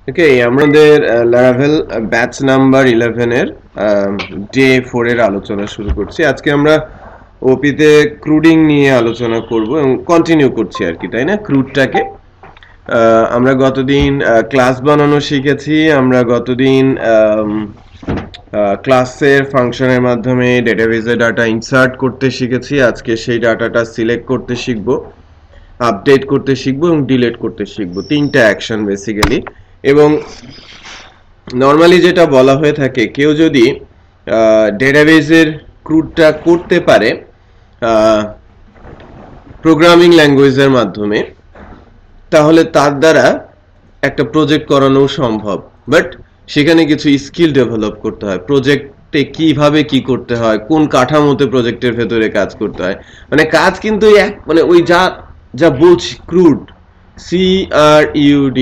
ওকে, আমাদের Laravel batch number 11 এর day 4 এর আলোচনা শুরু করছি। আজকে আমরা ওপিতে ক্রুডিং নিয়ে আলোচনা করব এবং কন্টিনিউ করছি আর কি, তাই না? ক্রুডটাকে আমরা গতদিন ক্লাস বানানো শিখেছি, আমরা গতদিন ক্লাসের ফাংশনের মাধ্যমে ডেটাবেজে ডাটা ইনসার্ট করতে শিখেছি। আজকে সেই ডাটাটা সিলেক্ট করতে শিখব, আপডেট করতে শিখব এবং ডিলিট করতে শিখব। তিনটা অ্যাকশন বেসিক্যালি। এবং নর্মালি যেটা বলা হয়ে থাকে, কেউ যদি ডেটাবেজের ক্রুডটা করতে পারে প্রোগ্রামিং ল্যাঙ্গুয়েজের মাধ্যমে, তাহলে তার দ্বারা একটা প্রজেক্ট করানো সম্ভব। বাট সেখানে কিছু স্কিল ডেভেলপ করতে হয়। প্রজেক্টে কিভাবে কি করতে হয়, কোন কাঠামোতে প্রজেক্টের ভেতরে কাজ করতে হয়, মানে কাজ কিন্তু এক, মানে ওই যা যা বলছি, crude, CRUD,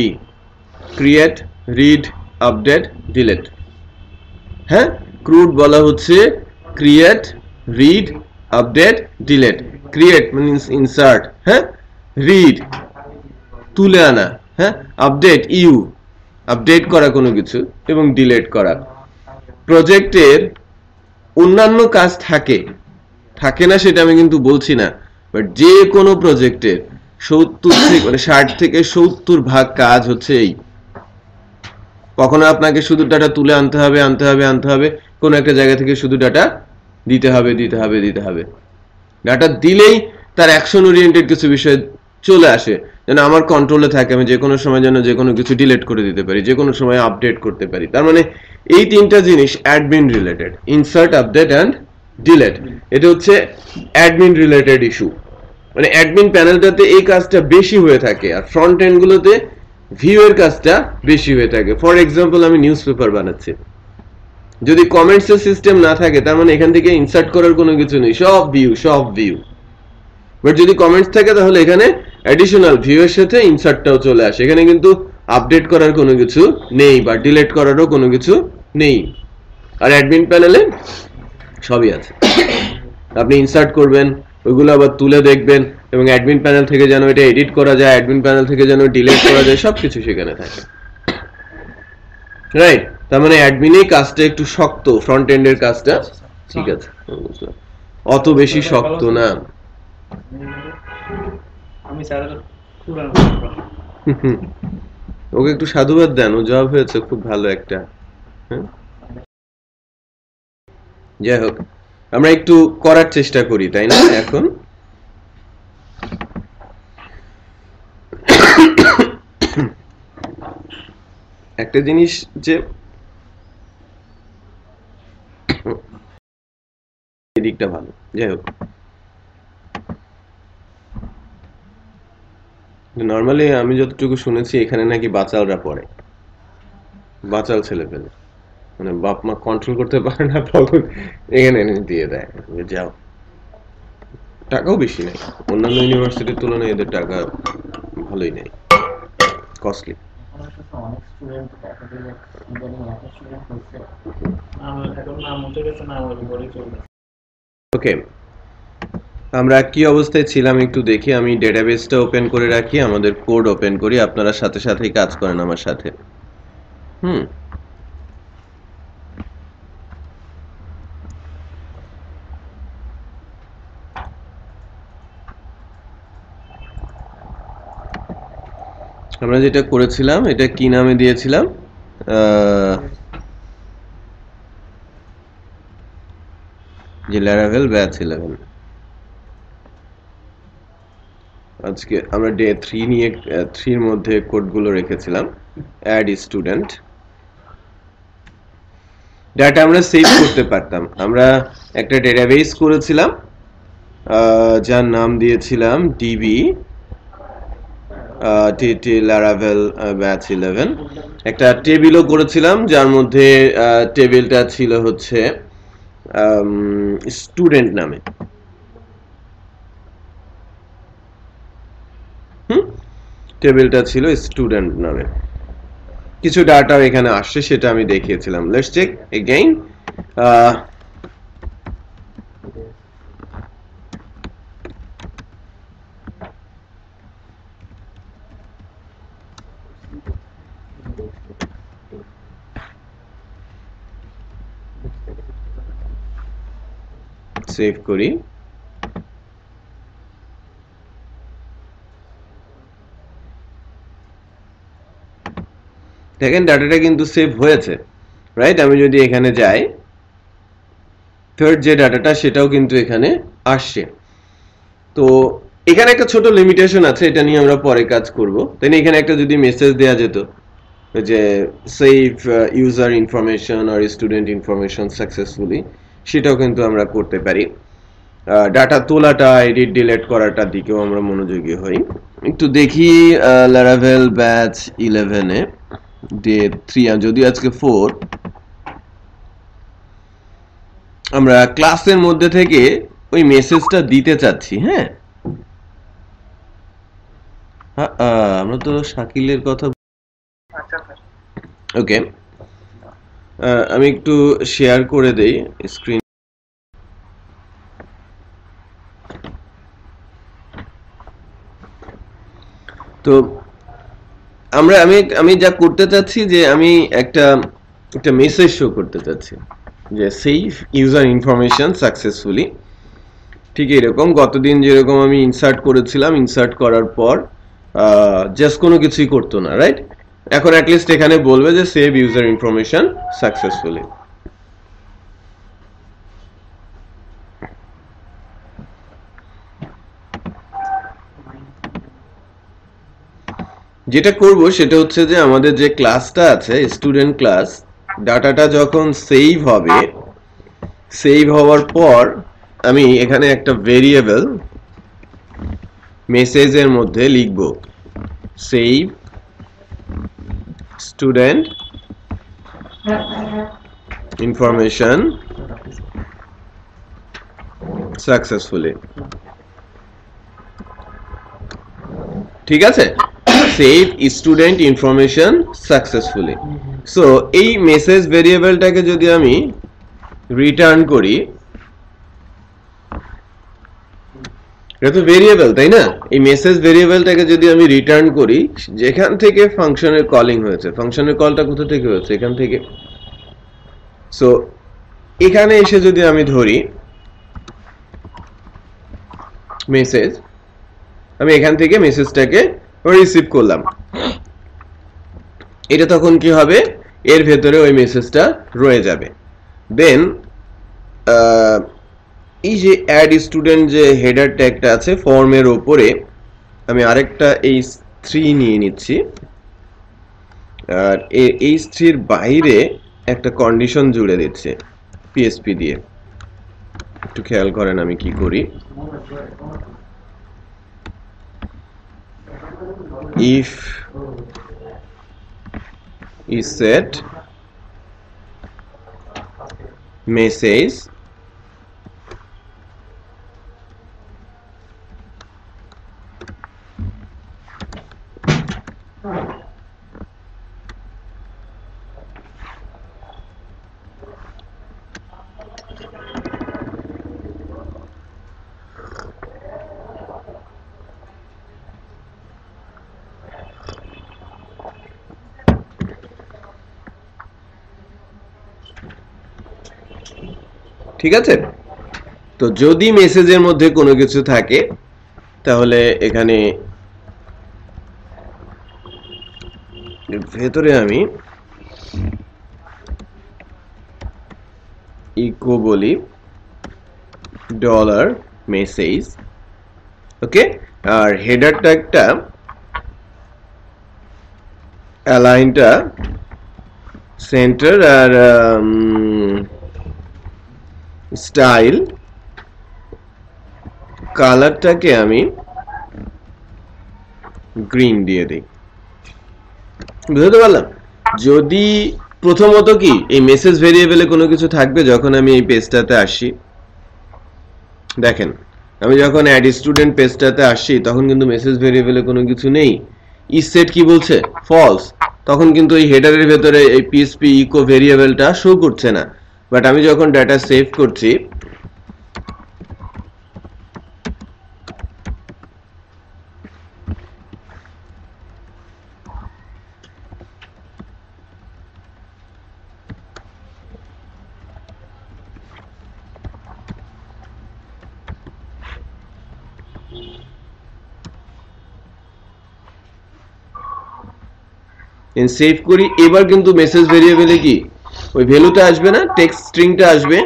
create, read, update, delete. হ্যাঁ, ক্রুড বলা হচ্ছে create, read, update, delete. Create means insert, হ্যাঁ, রিড তুলে আনা, হ্যাঁ, আপডেট আপডেট করা কোনো কিছু, এবং ডিলিট করা। প্রজেক্টের অন্যান্য কাজ থাকে থাকে না সেটা আমি কিন্তু বলছি না, বাট যে কোনো প্রজেক্টের 70 থেকে মানে 60 থেকে 70 ভাগ কাজ হচ্ছে এই। কখনো আপনাকে শুধু ডাটা তুলে আনতে হবে, কোনো একটা জায়গা থেকে শুধু ডাটা দিতে হবে। ডাটা দিলেই তার অ্যাকশন ওরিয়েন্টেড কিছু বিষয় চলে আসে, যেন আমার কন্ট্রোলে থাকে, আমি যে কোনো সময় যেন যে কোনো কিছু ডিলিট করে দিতে পারি, যে কোনো সময় আপডেট করতে পারি। তার মানে এই তিনটা জিনিস admin related: insert, update and delete. এটা হচ্ছে অ্যাডমিন রিলেটেড ইস্যু। মানে অ্যাডমিন প্যানেলটাতে এই কাজটা বেশি হয়ে থাকে, আর ফ্রন্ট এন্ড গুলোতে ভিউ এর কাজটা বেশি হয়ে থাকে। ফর এক্সাম্পল, আমি নিউজ পেপার বানাচ্ছি, যদি কমেন্টস এর সিস্টেম না থাকে, তার মানে এখান থেকে ইনসার্ট করার কোনো কিছু নেই, সব ভিউ। বাট যদি কমেন্টস থাকে, তাহলে এখানে অ্যাডিশনাল ভিউ এর সাথে ইনসার্টটাও চলে আসে। এখানে কিন্তু আপডেট করার কোনো কিছু নেই বা ডিলিট করারও কোনো কিছু নেই। আর অ্যাডমিন প্যানেলে সবই আছে। আপনি ইনসার্ট করবেন, ওইগুলো আবার তুলে দেখবেন, এবং অ্যাডমিন প্যানেল থেকে যেন এটা এডিট করা যায়, অ্যাডমিন প্যানেল থেকে যেন ডিলিট করা যায়, সবকিছু সেখানে থাকে, রাইট? তার মানে অ্যাডমিনই কাজটা একটু শক্ত, ফ্রন্ট এন্ডের কাজটা ঠিক আছে, অত বেশি শক্ত না। ওকে একটু সাধুবাদ দেন, ও জবাব হয়েছে খুব ভালো একটা। হ্যাঁ, যাই হোক, আমরা একটু করার চেষ্টা করি, তাই না? এখন একটা জিনিস যে এদিকটা ভালো, যাই হোক, নর্মালি আমি যতটুকু শুনেছি এখানে নাকি বাচালরা পড়ে, বাচাল ছেলে পেলে, মানে বাপ মা কন্ট্রোল করতে পারে না, তখন এখানে এনে দিয়ে দেয়, যাও। টাকাও বেশি নেই, অন্যান্য ইউনিভার্সিটির তুলনায় এদের টাকা ভালোই নেই, কস্টলি। ওকে, আমরা কি অবস্থায় ছিলাম একটু দেখি। আমি ডেটাবেসটা ওপেন করে রাখি, আমাদের কোড ওপেন করি, আপনারা সাথে সাথেই কাজ করেন আমার সাথে। হুম, আমরা যেটা করেছিলাম, এটা কি নামে দিয়েছিলাম? যে ল্যারাভেল ব্যাচ 11। আজকে আমরা ডে 3 নিয়ে 3 এর মধ্যে কোডগুলো রেখেছিলাম। অ্যাড স্টুডেন্ট, ডাটা আমরা সেভ করতে পারতাম। আমরা একটা ডেটাবেস করেছিলাম, যার নাম দিয়েছিলাম ডিবি টিটি ল্যারাভেল ব্যাচ 11। একটা টেবিলও করেছিলাম, যার মধ্যে টেবিলটা ছিল হচ্ছে স্টুডেন্ট নামে। টেবিলটা ছিল স্টুডেন্ট নামে। কিছু ডাটা এখানে আসছে, সেটা আমি দেখিয়েছিলাম। Let's check again. সেভ করি। দেখেন ডাটাটা কিন্তু সেভ হয়েছে, রাইট? আমি যদি এখানে যাই, থার্ড যে ডাটাটা সেটাও কিন্তু এখানে আসছে। তো এখানে একটা ছোট লিমিটেশন আছে, এটা নিয়ে আমরা পরে কাজ করব। তাই এখানে একটা যদি মেসেজ দেয়া যেত যে save user information or student information successfully, সেটাও কিন্তু আমরা করতে পারি। ডাটা তোলাটা, এডিট ডিলিট করাটার দিকেও আমরা মনোযোগী হই। একটু দেখি লারাভেল ব্যাচ 11 এ ডে 3, যদিও আজকে 4, আমরা ক্লাসের মধ্যে থেকে ওই মেসেজটা দিতে চাচ্ছি। হ্যাঁ, আমরা তো শাকিলের কথা, ওকে, আমি একটু শেয়ার করে দেই স্ক্রিন। তো আমি যা করতে চাচ্ছি যে আমি একটা মেসেজ শো করতে চাচ্ছি যে সেভ ইউজার ইনফরমেশন সাকসেসফুলি। ঠিক এরকম গতদিন যেরকম আমি ইনসার্ট করেছিলাম, ইনসার্ট করার পর জাস্ট কোনো কিছুই করতো না, রাইট? এখন অ্যাটলিস্ট এখানে বলবে যে সেভ ইউজার ইনফরমেশন সাকসেসফুলি। যেটা করব সেটা হচ্ছে যে আমাদের যে ক্লাসটা আছে স্টুডেন্ট ক্লাস, ডাটাটা যখন সেভ হবে, সেভ হওয়ার পর আমি এখানে একটা ভেরিয়েবল মেসেজের মধ্যে লিখব সেভ স্টুডেন্ট ইনফরমেশন সাকসেসফুলি। ঠিক আছে, save student information successfully. So এই মেসেজ ভেরিয়েবলটাকে যদি আমি রিটার্ন করি, এটা তো ভেরিয়েবল, তাই না? এই মেসেজ ভেরিয়েবলটাকে যদি আমি রিটার্ন করি, যেখান থেকে ফাংশনের কলিং হয়েছে, ফাংশনের কলটা কোথা থেকে হয়েছে? এখান থেকে। সো এখানে এসে যদি আমি ধরি মেসেজ, আমি এখান থেকে মেসেজটাকে রিসিভ করলাম, এটা তখন কি হবে? এর ভেতরে ওই মেসেজটা রয়ে যাবে। দেন এই যে অ্যাড স্টুডেন্ট যে হেডার ট্যাগটা আছে ফর্মের ওপরে, আমি আরেকটা h3 নিয়ে নিচ্ছি, আর h3 এর বাইরে একটা কন্ডিশন জুড়ে দিচ্ছে পিএসপি দিয়ে। একটু খেয়াল করেন আমি কি করি। ইফ is set message ঠিক আছে? তো যদি মেসেজের মধ্যে কোনো কিছু থাকে তাহলে এখানে ভেতরে আমি ইকো বলি ডলার মেসেজ, ওকে, আর হেডার ট্যাগটা অ্যালাইনটা সেন্টার আর স্টাইল কালারটাকে আমি গ্রিন দিয়ে দিই। বুঝতে পারলাম? যদি প্রথমত কি এই মেসেজ ভেরিয়েবলে কোনো কিছু থাকবে যখন আমি এই পেজটাতে আসি, দেখেন আমি যখন অ্যাড স্টুডেন্ট পেজটাতে আসছি তখন কিন্তু মেসেজ ভেরিয়েবলে কোনো কিছু নেই। ইজ সেট কি বলছে? ফলস। তখন কিন্তু এই হেডারের ভেতরে এই পিএসপি ইকো ভেরিয়েবলটা শো করছে না। বাট আমি যখন ডাটা সেভ করছি, সেভ করি, এবার কিন্তু মেসেজ ভেরিয়েবলে কি ওই ভ্যালুটা আসবে না, টেক্সট স্ট্রিংটা আসবে,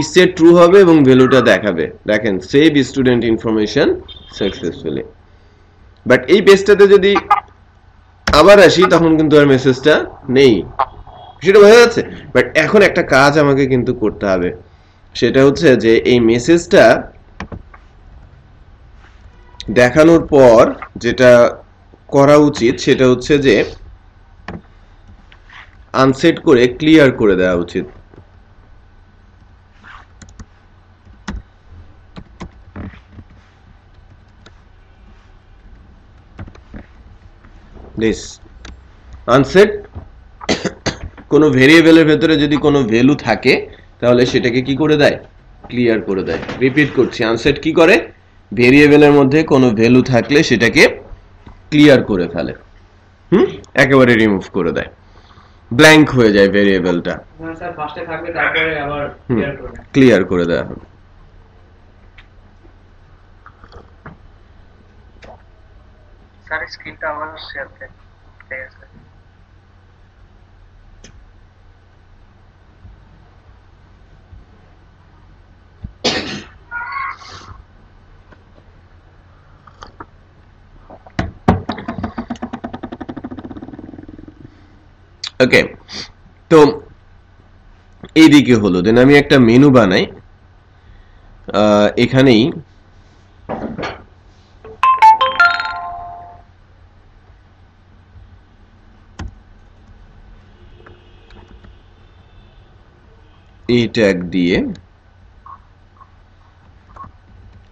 ইসে ট্রু হবে এবং ভ্যালুটা দেখাবে। দেখেন save student information successfully. But এই পেজটাতে যদি আবার আসি তখন কিন্তু আর মেসেজটা নেই, সেটা বোঝা যাচ্ছে। বাট এখন একটা কাজ আমাকে কিন্তু করতে হবে, সেটা হচ্ছে যে এই মেসেজটা দেখানোর পর যেটা করা উচিত সেটা হচ্ছে যে আনসেট করে ক্লিয়ার করে দেওয়া উচিত। দিস আনসেট, কোনো ভেরিয়েবলের ভেতরে যদি কোনো ভ্যালু থাকে তাহলে সেটাকে কি করে দেয়, ক্লিয়ার করে দেয়। রিপিট করছি, আনসেট কি করে, ভেরিয়েবলের মধ্যে কোনো ভ্যালু থাকলে সেটাকে ক্লিয়ার করে ফেলে, একেবারে রিমুভ করে দেয়, ব্ল্যাঙ্ক হয়ে যায় ভেরিয়েবলটা, স্যার ফার্স্টে থাকবে তারপরে আবার ক্লিয়ার করে দেওয়া হবে। স্যার স্ক্রিনটা আমার শেয়ার করতে আছে। ওকে, তো এইদিকে হলো, দেন আমি একটা মেনু বানাই, এখানেই এই ট্যাগ দিয়ে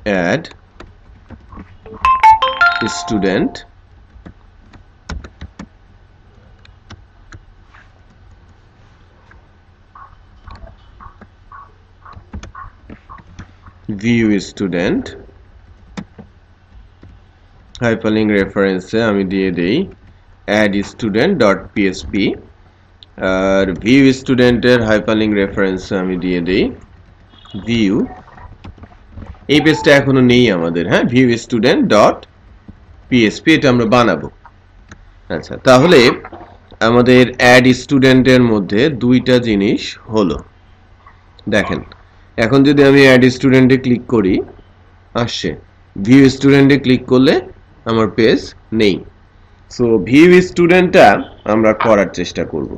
add student view student hyperlink রেফারেন্সে আমি দিয়ে দেই অ্যাড স্টুডেন্ট ডট পিএসপি, আর ভিউ স্টুডেন্টের হাইপারলিংক রেফারেন্সে আমি দিয়ে দেই ভিউ, এই পেজটা এখনো নেই আমাদের, হ্যাঁ, ভিউ স্টুডেন্ট ডট পিএসপি, এটা আমরা বানাবো। আচ্ছা, তাহলে আমাদের অ্যাড স্টুডেন্টের মধ্যে দুইটা জিনিস হলো। দেখেন এখন যদি আমি অ্যাড স্টুডেন্টে ক্লিক করি আসছে, ভিউ স্টুডেন্টে ক্লিক করলে আমার পেজ নেই। সো ভিউ স্টুডেন্টটা আমরা করার চেষ্টা করব।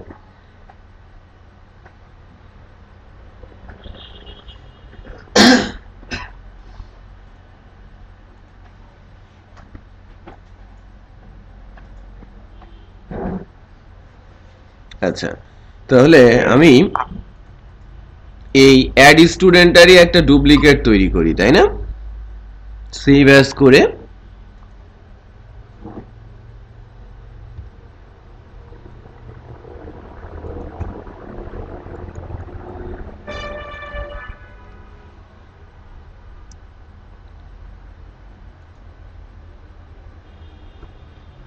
আচ্ছা, তাহলে আমি এই অ্যাড স্টুডেন্টারই একটা ডুপ্লিকেট তৈরি করি, তাই না? সেভ অ্যাজ করে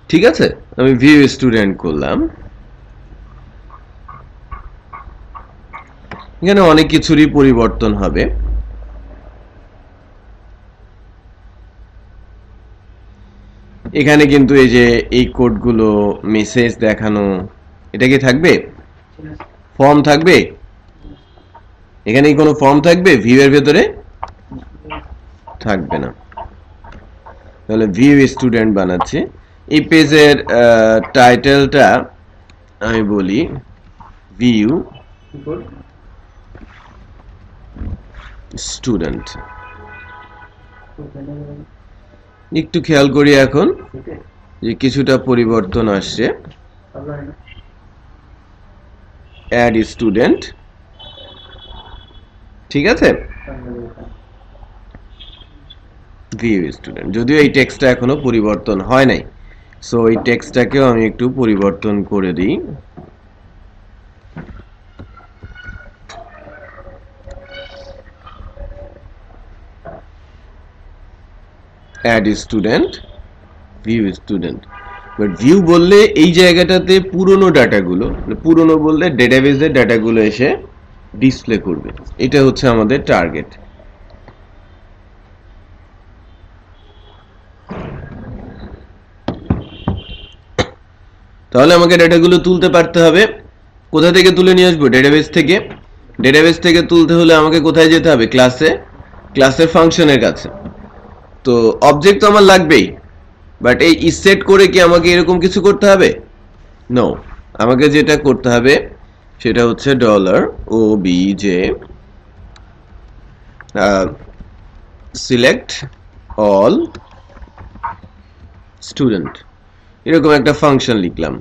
ঠিক আছে, আমি ভিউ স্টুডেন্ট করলাম। এখানে অনেক কিছুরই পরিবর্তন হবে। এখানে কিন্তু এই যে এই কোডগুলো, মেসেজ দেখানো, এটা কি থাকবে, ফর্ম থাকবে, এখানে কোনো ফর্ম থাকবে ভিউ এর ভেতরে, থাকবে না। তাহলে ভিউ স্টুডেন্ট বানাচ্ছি, এই পেজের টাইটেলটা আমি বলি ভিউ স্টুডেন্ট। একটু খেয়াল করি এখন যে কিছুটা পরিবর্তন আসছে, অ্যাড স্টুডেন্ট, ঠিক আছে, ভিউ স্টুডেন্ট, যদিও এই টেক্সটটা এখনো পরিবর্তন হয় নাই। সো এই টেক্সটটাকেও আমি একটু পরিবর্তন করে দিই। Add student view student, but view বললে এই জায়গাটাতে পুরনো ডাটাগুলো, পুরনো বললে ডেটাবেজের ডাটাগুলো এসে ডিসপ্লে করবে, এটা হচ্ছে আমাদের টার্গেট। তাহলে আমাকে ডেটাগুলো তুলতে পারতে হবে। কোথা থেকে তুলে নিয়ে আসবো? ডেটাবেস থেকে। ডেটাবেস থেকে তুলতে হলে আমাকে কোথায় যেতে হবে? ক্লাসের ফাংশনের কাছে। তো অবজেক্ট তো আমার লাগবেই, বাট এই সেট করে কি আমাকে এরকম কিছু করতে হবে? নো, আমাকে যেটা করতে হবে সেটা হচ্ছে $obj সিলেক্ট অল স্টুডেন্ট, এরকম একটা ফাংশন লিখলাম।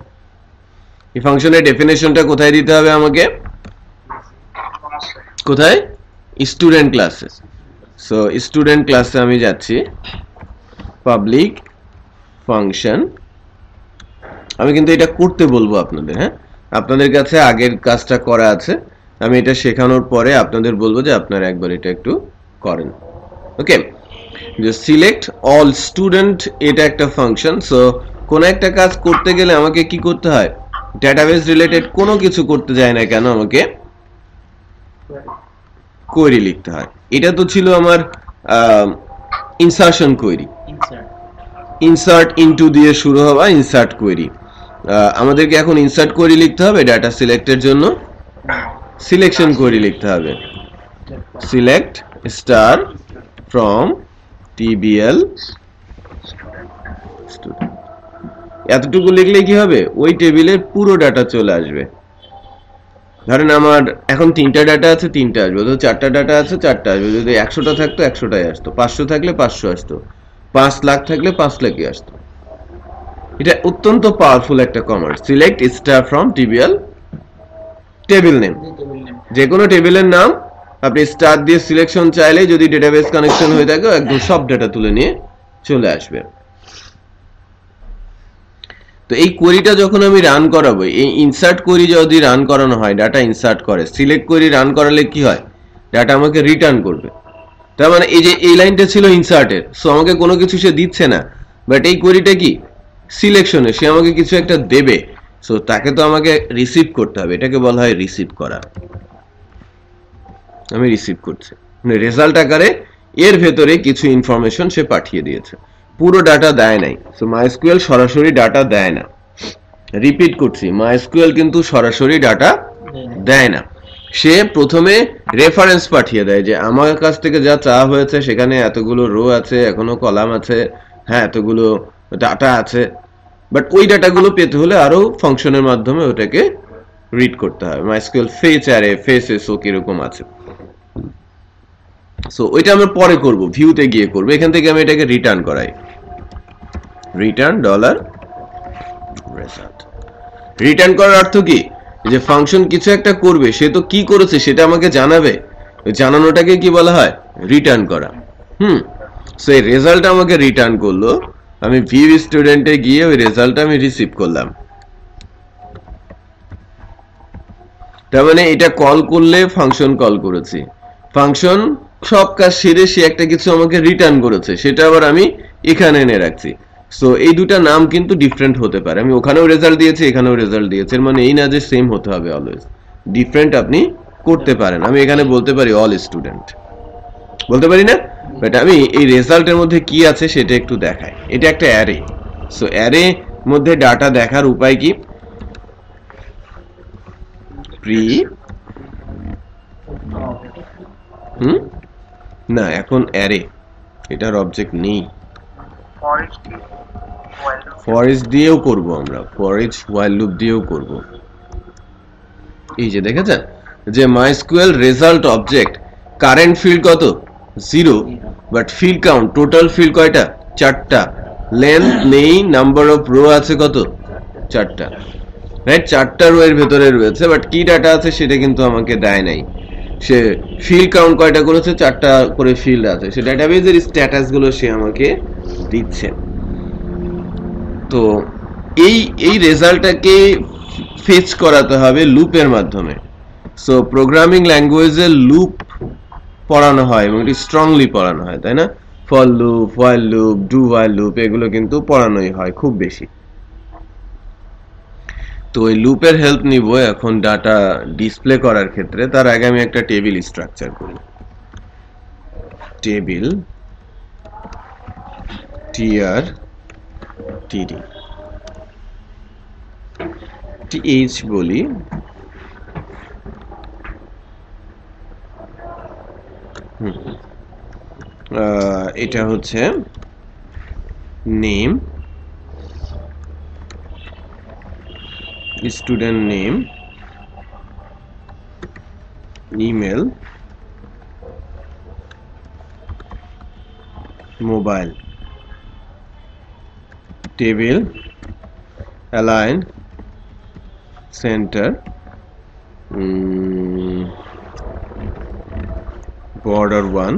এই ফাংশনের ডেফিনেশনটা কোথায় দিতে হবে আমাকে? কোথায়? স্টুডেন্ট ক্লাসে। সো স্টুডেন্ট ক্লাসে আমি যাচ্ছি, পাবলিক ফাংশন। আমি কিন্তু এটা করতে বলবো আপনাদের, হ্যাঁ, আপনাদের কাছে আগের কাজটা করা আছে, আমি এটা শেখানোর পরে আপনাদের বলবো যে আপনারা একবার এটা একটু করেন। ওকে, যে সিলেক্ট অল স্টুডেন্ট এটা একটা ফাংশন। সো কোন একটা কাজ করতে গেলে আমাকে কি করতে হয়? ডেটাবেস রিলেটেড কোনো কিছু করতে যায় না কেন, আমাকে কোয়েরি লিখতে হয়। এটা তো ছিল আমার ইনসার্শন কোয়েরি, ইনসার্ট ইনটু দিয়ে শুরু হওয়া ইনসার্ট কোয়েরি। আমাদেরকে এখন ইনসার্ট কোয়েরি লিখতে হবে ডাটা সিলেক্টের জন্য। সিলেকশন কোয়েরি লিখতে হবে, select star from TBL student. এতটুকু লিখলে কি হবে? ওই টেবিলের পুরো ডাটা চলে আসবে। ধরেন আমার এখন 3টা ডাটা আছে, 3টা আসবে। যদি 4টা ডাটা আছে, 4টা আসবে। যদি 100টা থাকতো 100টাই আসতো, 500 থাকলে 500 আসতো, 5 লাখ থাকলে 5 লাখই আসতো। এটা অত্যন্ত পাওয়ারফুল একটা command, select star from TBL table name. যে কোনো টেবিলের নাম আপনি স্টার দিয়ে সিলেকশন চাইলে, যদি ডেটাবেস কানেকশন হয়ে থাকে, একদম সব ডাটা তুলে নিয়ে চলে আসবে। তো এই কোয়েরিটা যখন আমি রান করাবো, এই ইনসার্ট কোয়েরি যদি রান করানো হয়, ডাটা ইনসার্ট করে, সিলেক্ট কোয়েরি রান করালে কি হয়? ডাটা আমাকে রিটার্ন করবে। তার মানে এই যে এই লাইনটা ছিল ইনসার্টের, সো আমাকে কোনো কিছু সে দিচ্ছে না, বাট এই কোয়েরিটা কি সিলেকশনে, সে আমাকে কিছু একটা দেবে। সো তাকে তো আমাকে রিসিভ করতে হবে, এটাকে বলা হয় রিসিভ করা। আমি রিসিভ করছি, মানে রেজাল্ট আকারে এর ভেতরে কিছু ইনফরমেশন সে পাঠিয়ে দিয়েছে, পুরো ডাটা দেয় নাই। সো মাইস্কুয়েল সরাসরি ডাটা দেয় না। রিপিট করছি, মাইস্কুয়েল কিন্তু সরাসরি ডাটা দেয় না। সে প্রথমে রেফারেন্স পাঠিয়ে দেয় যে আমার কাছ থেকে যা চাওয়া হয়েছে সেখানে এতগুলো রো আছে, এখনো কলাম আছে, হ্যাঁ এতগুলো ডাটা আছে, বাট ওই ডাটাগুলো পেতে হলে আরো ফাংশনের মাধ্যমে ওটাকে রিড করতে হবে। মাইস্কুয়েল ফেচ অ্যারে, ফেচ এসো কিরকম আছে, সো ওইটা আমরা পরে করব, ভিউতে গিয়ে করব। এখান থেকে আমি এটাকে রিটার্ন করাই, রিটার্ন $result। রিটার্ন করার অর্থ কি? যে ফাংশন কিছু একটা করবে, সে তো কি করেছে সেটা আমাকে জানাবে, জানানোটাকে কি বলা হয়? রিটার্ন করা। সো এই রেজাল্ট আমাকে রিটার্ন করলো, আমি ভিউ স্টুডেন্টে গিয়ে ওই রেজাল্টটা আমি রিসিভ করলাম। তার মানে এটা কল করলে ফাংশন কল করেছি, ফাংশন সব কাজ সেরে সে একটা কিছু আমাকে রিটার্ন করেছে, সেটা আবার আমি এখানে এনে রাখছি। সো এই দুটা নাম কিন্তু ডিফারেন্ট হতে পারে, আমি ওখানেও রেজাল্ট দিয়েছি, এখানেও রেজাল্ট দিয়েছি, এর মানে এই না যে সেম হতে হবে অলওয়েজ, ডিফারেন্ট আপনি করতে পারেন। আমি এখানে বলতে পারি অল স্টুডেন্ট, বলতে পারি না? বাট আমি এই রেজাল্টের মধ্যে কি আছে সেটা একটু দেখাই। এটা একটা অ্যারে, সো অ্যারে মধ্যে ডাটা দেখার উপায় কি? প্রি না, এখন অ্যারে, এটার অবজেক্ট নেই। ফর ইচ দিয়েও করব আমরা, ফর ইচ হোয়াইল লুপ দিয়েও করব। এই যে দেখেছেন যে MySQL result object current field কত? 0, but field count total field কয়টা? 4টা। লেন্থ নেই, নাম্বার অফ রো আছে কত? 4টা, রাইট? 4টা রো এর ভেতরে রয়েছে, বাট কি ডাটা আছে সেটা কিন্তু আমাকে দেয় নাই। সে ফিল্ড কাউন্ট কয়টা করেছে? 4টা করে ফিল্ড আছে, সে ডাটাবেজের স্ট্যাটাস গুলো সে আমাকে দিচ্ছে। তো এই রেজাল্টটাকে ফেচ করাতে হবে লুপের মাধ্যমে। সো প্রোগ্রামিং ল্যাঙ্গুয়েজে লুপ পড়ানো হয় এবং এটি স্ট্রংলি পড়ানো হয়, তাই না? For loop, while loop, do while loop, এগুলো কিন্তু পড়ানোই হয় খুব বেশি। তো এই লুপের হেল্প নিব এখন ডাটা ডিসপ্লে করার ক্ষেত্রে। তার আগে আমি একটা টেবিল স্ট্রাকচার করি, টেবিল tr td। টিএইচ বলি, এটা হচ্ছে name, student name, email, mobile, table, align, centre, border 1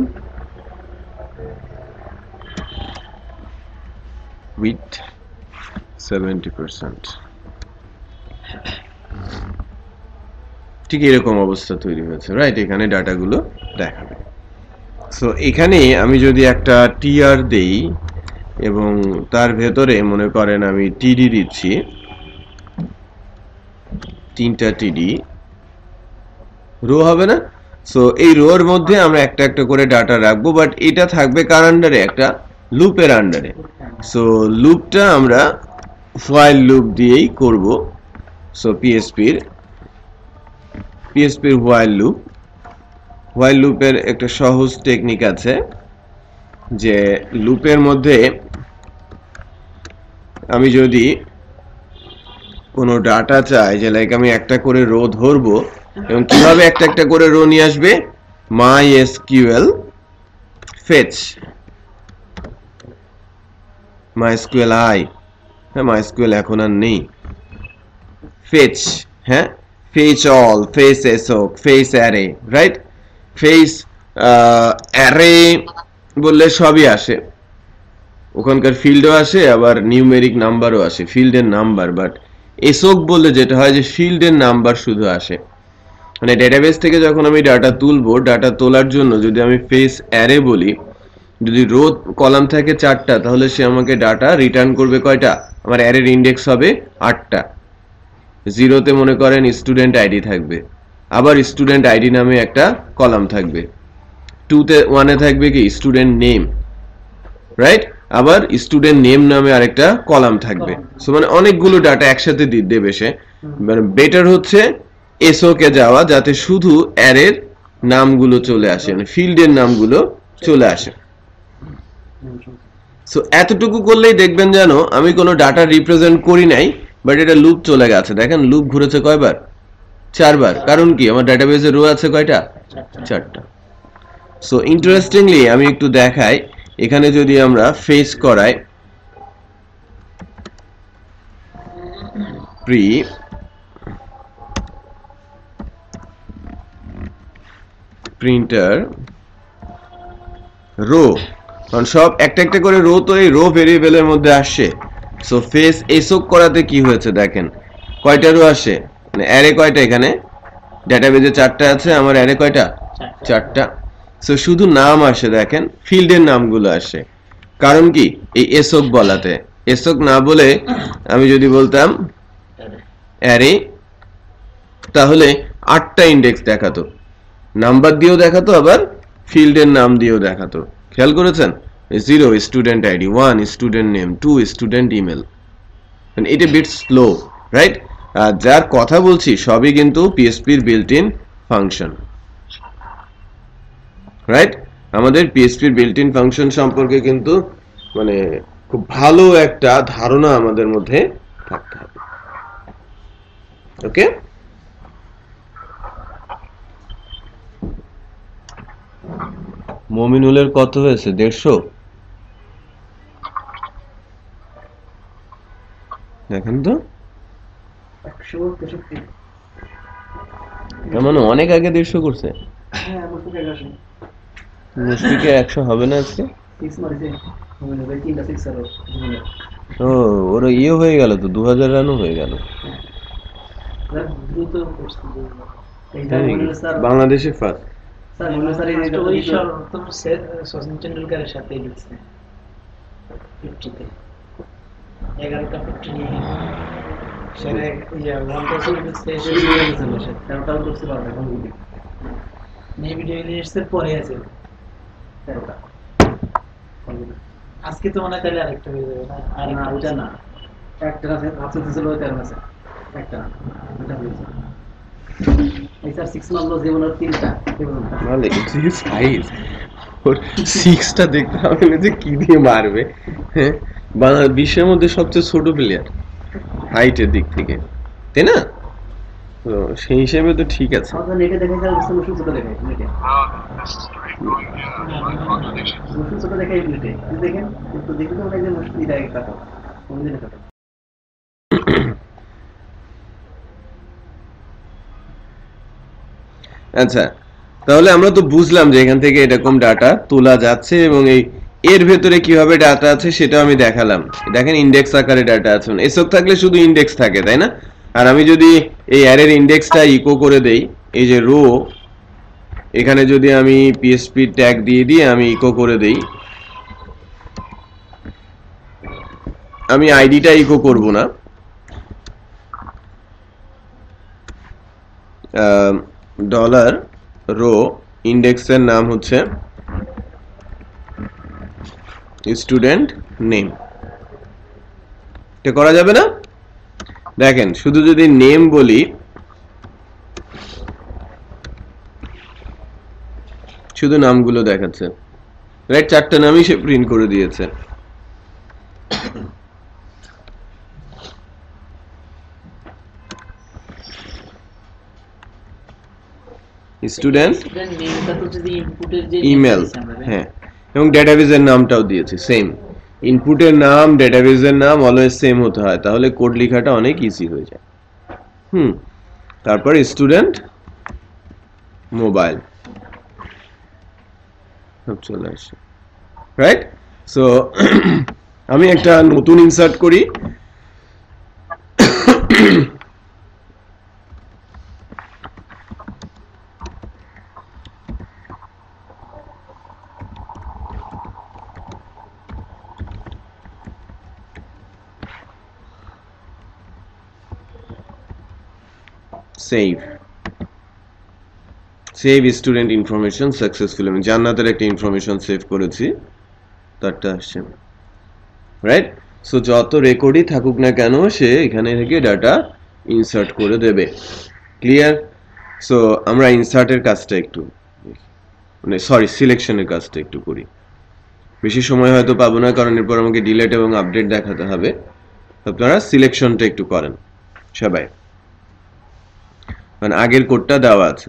with 70%। ঠিক এরকম অবস্থা তৈরি হয়েছে, রাইট? এখানে ডাটাগুলো দেখাবে। সো এখানে আমি যদি একটা টিআর দেই এবং তার ভেতরে মনে করেন আমি টিডি দিচ্ছি, 3টা টিডি, রো হবে না? সো এই রোর মধ্যে আমরা একটা একটা করে ডাটা রাখবো, বাট এটা থাকবে কার আন্ডারে? একটা লুপের আন্ডারে। সো লুপটা আমরা হোয়াইল লুপ দিয়েই করব। সো পিএসপির হোয়াইল লুপ, হোয়াইল লুপের একটা সহজ টেকনিক আছে যে লুপের মধ্যে আমি যদি কোনো ডাটা চাই, যে লাইক আমি একটা করে রো ধরবো, এবং কিভাবে একটা একটা করে রো নিয়ে আসবে? MySQL fetch, MySQL হ্যাঁ MySQL এখন আর নেই, fetch, হ্যাঁ fetch all, fetch assoc, fetch array, right? fetch array বললে সবই আসে, ওখানকার ফিল্ডও আসে, আবার নিউমেরিক নাম্বারও আসে, ফিল্ডের নাম্বার। বাট assoc বললে যেটা হয় যে ফিল্ডের নাম্বার শুধু আসে। মানে ডেটাবেস থেকে যখন আমি ডাটা তুলবো, ডাটা তোলার জন্য যদি আমি ফেস অ্যারে বলি, যদি রো কলাম থাকে 4টা, তাহলে সে আমাকে ডাটা রিটার্ন করবে কয়টা? আমার অ্যারের ইন্ডেক্স হবে 8টা। 0তে মনে করেন স্টুডেন্ট আইডি থাকবে, আবার স্টুডেন্ট আইডি নামে একটা কলাম থাকবে, 1এ থাকবে কি? Student name, right? আবার স্টুডেন্ট নেম নামে আরেকটা কলাম থাকবে। সো মানে অনেকগুলো ডাটা একসাথে দেবে সে। মানে বেটার হচ্ছে এসওকে যাওয়া, যাতে শুধু অ্যারের নামগুলো চলে আসে, মানে ফিল্ডের নামগুলো চলে আসে। সো এতটুকু করলেই দেখবেন যেন আমি কোনো ডাটা রিপ্রেজেন্ট করি নাই, বাট এটা লুপ চলে গেছে। দেখেন লুপ ঘুরেছে কয়বার? 4বার। কারণ কি? আমার ডাটাবেসে রো আছে কয়টা? 4টা। সো ইন্টারেস্টিংলি আমি একটু দেখাই, এখানে যদি আমরা ফেস করাই প্রিন্টার রো, কারণ সব একটা একটা করে রো, তো এই রো ভেরিয়েবলের মধ্যে আসছে। সো ফেস এসোক করাতে কি হয়েছে দেখেন, কয়টা রো আসে? মানে অ্যারে কয়টা? এখানে ডেটাবেজে 4টা আছে, আমার অ্যারে কয়টা? 4টা। সো শুধু নাম আসে, দেখেন ফিল্ডের নামগুলো আসে। কারণ কি? এই এসোক বলাতে। এসোক না বলে আমি যদি বলতাম অ্যারে, তাহলে 8টা ইন্ডেক্স দেখাতো, নাম্বার দিয়েও দেখাতো, আবার ফিল্ডের নাম দিয়েও দেখাতো। খেয়াল করেছেন? 0 student ID, 1 student name, 2 student email. মানে এটা বিট স্লো, রাইট? আর যার কথা বলছি সবই কিন্তু পিএসপির বিল্ট ইন ফাংশন, রাইট? আমাদের পিএসপির বিল্ট ইন ফাংশন সম্পর্কে কিন্তু মানে খুব ভালো একটা ধারণা আমাদের মধ্যে থাকতে হবে। ওকে, মমিনুলের কত হয়েছে? 150। দেখেন তো, মানে অনেক আগে 150 করছে। মুশফিকে 100 হবে না আজকে? ও, ওর ইয়ে হয়ে গেল তো, 2000 রানও হয়ে গেল। বাংলাদেশে ফার্স্ট। সচিন টেন্ডুলকারের সাথে 11টা 50 নিয়ে পরে আছে 13টা। আজকে তো মনে হয় তাহলে আরেকটা হয়ে যাবে না? আর না, ওটা না, একটা আছে, আছে ছিল 13 আছে। একটা এটা হয়েছে এই স্যার 6 মারলো যেমন আর তিনটা কেবল মানে যে সাইজ ওর 6টা দেখতে হবে না যে কি দিয়ে মারবে। হ্যাঁ, বাংলাদেশ বিশ্বের মধ্যে সবচেয়ে ছোট প্লেয়ার হাইটের দিক থেকে, তাই না? তো সেই হিসেবে তো ঠিক আছে। আমাদের নেটে দেখা যায় অবস্থা মুশকিল ছোট দেখায় নেটে মুশকিল ছোট দেখায় নেটে দেখেন কিন্তু দেখতে মনে হয় যে মুশকিল এটা একটা কথা কোন দিনে কথা আচ্ছা, তাহলে আমরা তো বুঝলাম যে এখান থেকে এরকম ডাটা তোলা যাচ্ছে এবং এর ভেতরে কিভাবে ডাটা আছে সেটা আমি দেখালাম। দেখেন ইন্ডেক্স আকারে ডাটা আছে, এসব থাকলে শুধু ইন্ডেক্স থাকে, তাই না? আর আমি যদি এই অ্যারের ইন্ডেক্সটা ইকো করে দেই, এই যে রো, এখানে যদি আমি পিএসপি ট্যাগ দিয়ে আমি ইকো করে দেই, আমি আইডিটা ইকো করব না, ডলার রো ইন্ডেক্সের নাম হচ্ছে স্টুডেন্ট নেম, এটা করা যাবে না? দেখেন শুধু যদি নেম বলি, শুধু নামগুলো দেখাচ্ছে, রাইট? 4টা নামই সে প্রিন্ট করে দিয়েছে। স্টুডেন্ট নেমটা তো যদি ইনপুটের যে ইমেল, হ্যাঁ, এবং ডেটাবেজের নামটাও দিয়েছে সেম। ইনপুটের নাম, ডেটাবেজের নাম অলওয়েজ সেম হতে হয়, তাহলে কোড লেখাটা অনেক ইজি হয়ে যায়। তারপর স্টুডেন্ট মোবাইল সব চলে আসে, রাইট? সো আমি একটা নতুন ইনসার্ট করি, সেভ স্টুডেন্ট ইনফরমেশন সাকসেসফুল। আমি জান্নাতের একটা ইনফরমেশন সেভ করেছি, তারটা আসছে, রাইট? সো যত রেকর্ডই থাকুক না কেন সে এখানে থেকে ডাটা ইনসার্ট করে দেবে। ক্লিয়ার? সো আমরা ইনসার্টের কাজটা একটু, মানে সরি সিলেকশনের কাজটা একটু করি। বেশি সময় হয়তো পাবো না, কারণ এরপর আমাকে ডিলেট এবং আপডেট দেখাতে হবে। আপনারা সিলেকশনটা একটু করেন সবাই, মানে আগের কোডটা দেওয়া আছে।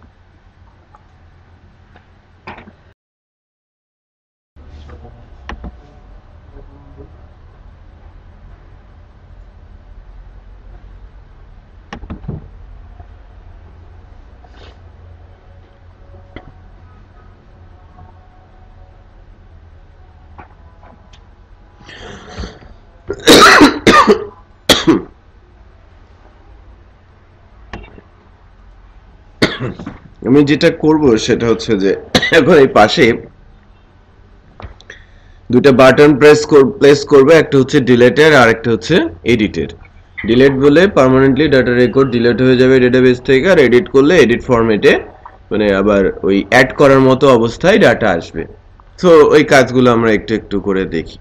আমি যেটা করব সেটা হচ্ছে যে এখন এই পাশে দুটো বাটন প্লেস করবে, একটা হচ্ছে ডিলেটের আর একটা হচ্ছে এডিটের। ডিলেট বলে পার্মানেন্টলি ডাটা রেকর্ড ডিলেট হয়ে যাবে ডেটাবেস থেকে, আর এডিট করলে এডিট ফরম্যাটে মানে আবার ওই অ্যাড করার মতো অবস্থায় ডাটা আসবে। তো ওই কাজগুলো আমরা একটু একটু করে দেখি।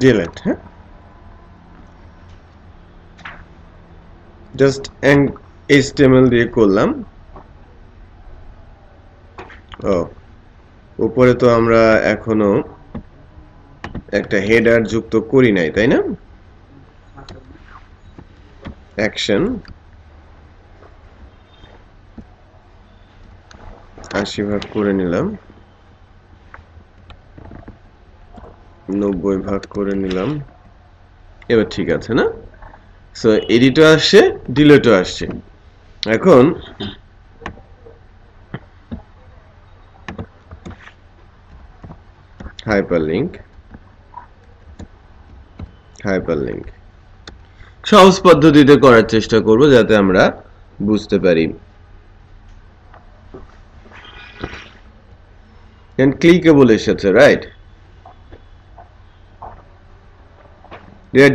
ডিলেট, হ্যাঁ, জাস্ট HTML দিয়ে করলাম। ও উপরে তো আমরা এখনো একটা হেডার যুক্ত করি নাই, তাই না? অ্যাকশন 80 ভাগ করে নিলাম, 90 ভাগ করে নিলাম, এবার ঠিক আছে না? সো এডিটও আসছে, ডিলেটও আসছে। এখন হাইপারলিংক সহজ পদ্ধতিতে করার চেষ্টা করব যাতে আমরা বুঝতে পারি। এন্ড ক্লিকেবল এসেছে, রাইট?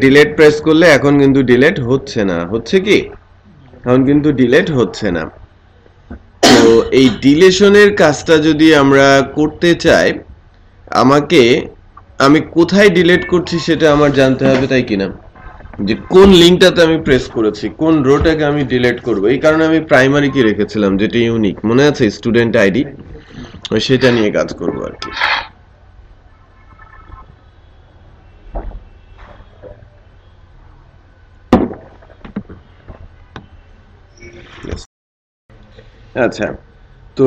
ডিলেট প্রেস করলে এখন কিন্তু ডিলেট হচ্ছে না, হচ্ছে কি? এখন কিন্তু ডিলেট হচ্ছে না। তো এই ডিলেশনের কাজটা যদি আমরা করতে চাই, আমি কোথায় ডিলেট করছি সেটা আমার জানতে হবে, তাই কিনা? যে কোন লিঙ্কটাতে আমি প্রেস করেছি, কোন রোটাকে আমি ডিলিট করব। এই কারণে আমি প্রাইমারি কি রেখেছিলাম, যেটা ইউনিক, মনে আছে? স্টুডেন্ট আইডি, সেটা নিয়ে কাজ করব আর কি। আচ্ছা, তো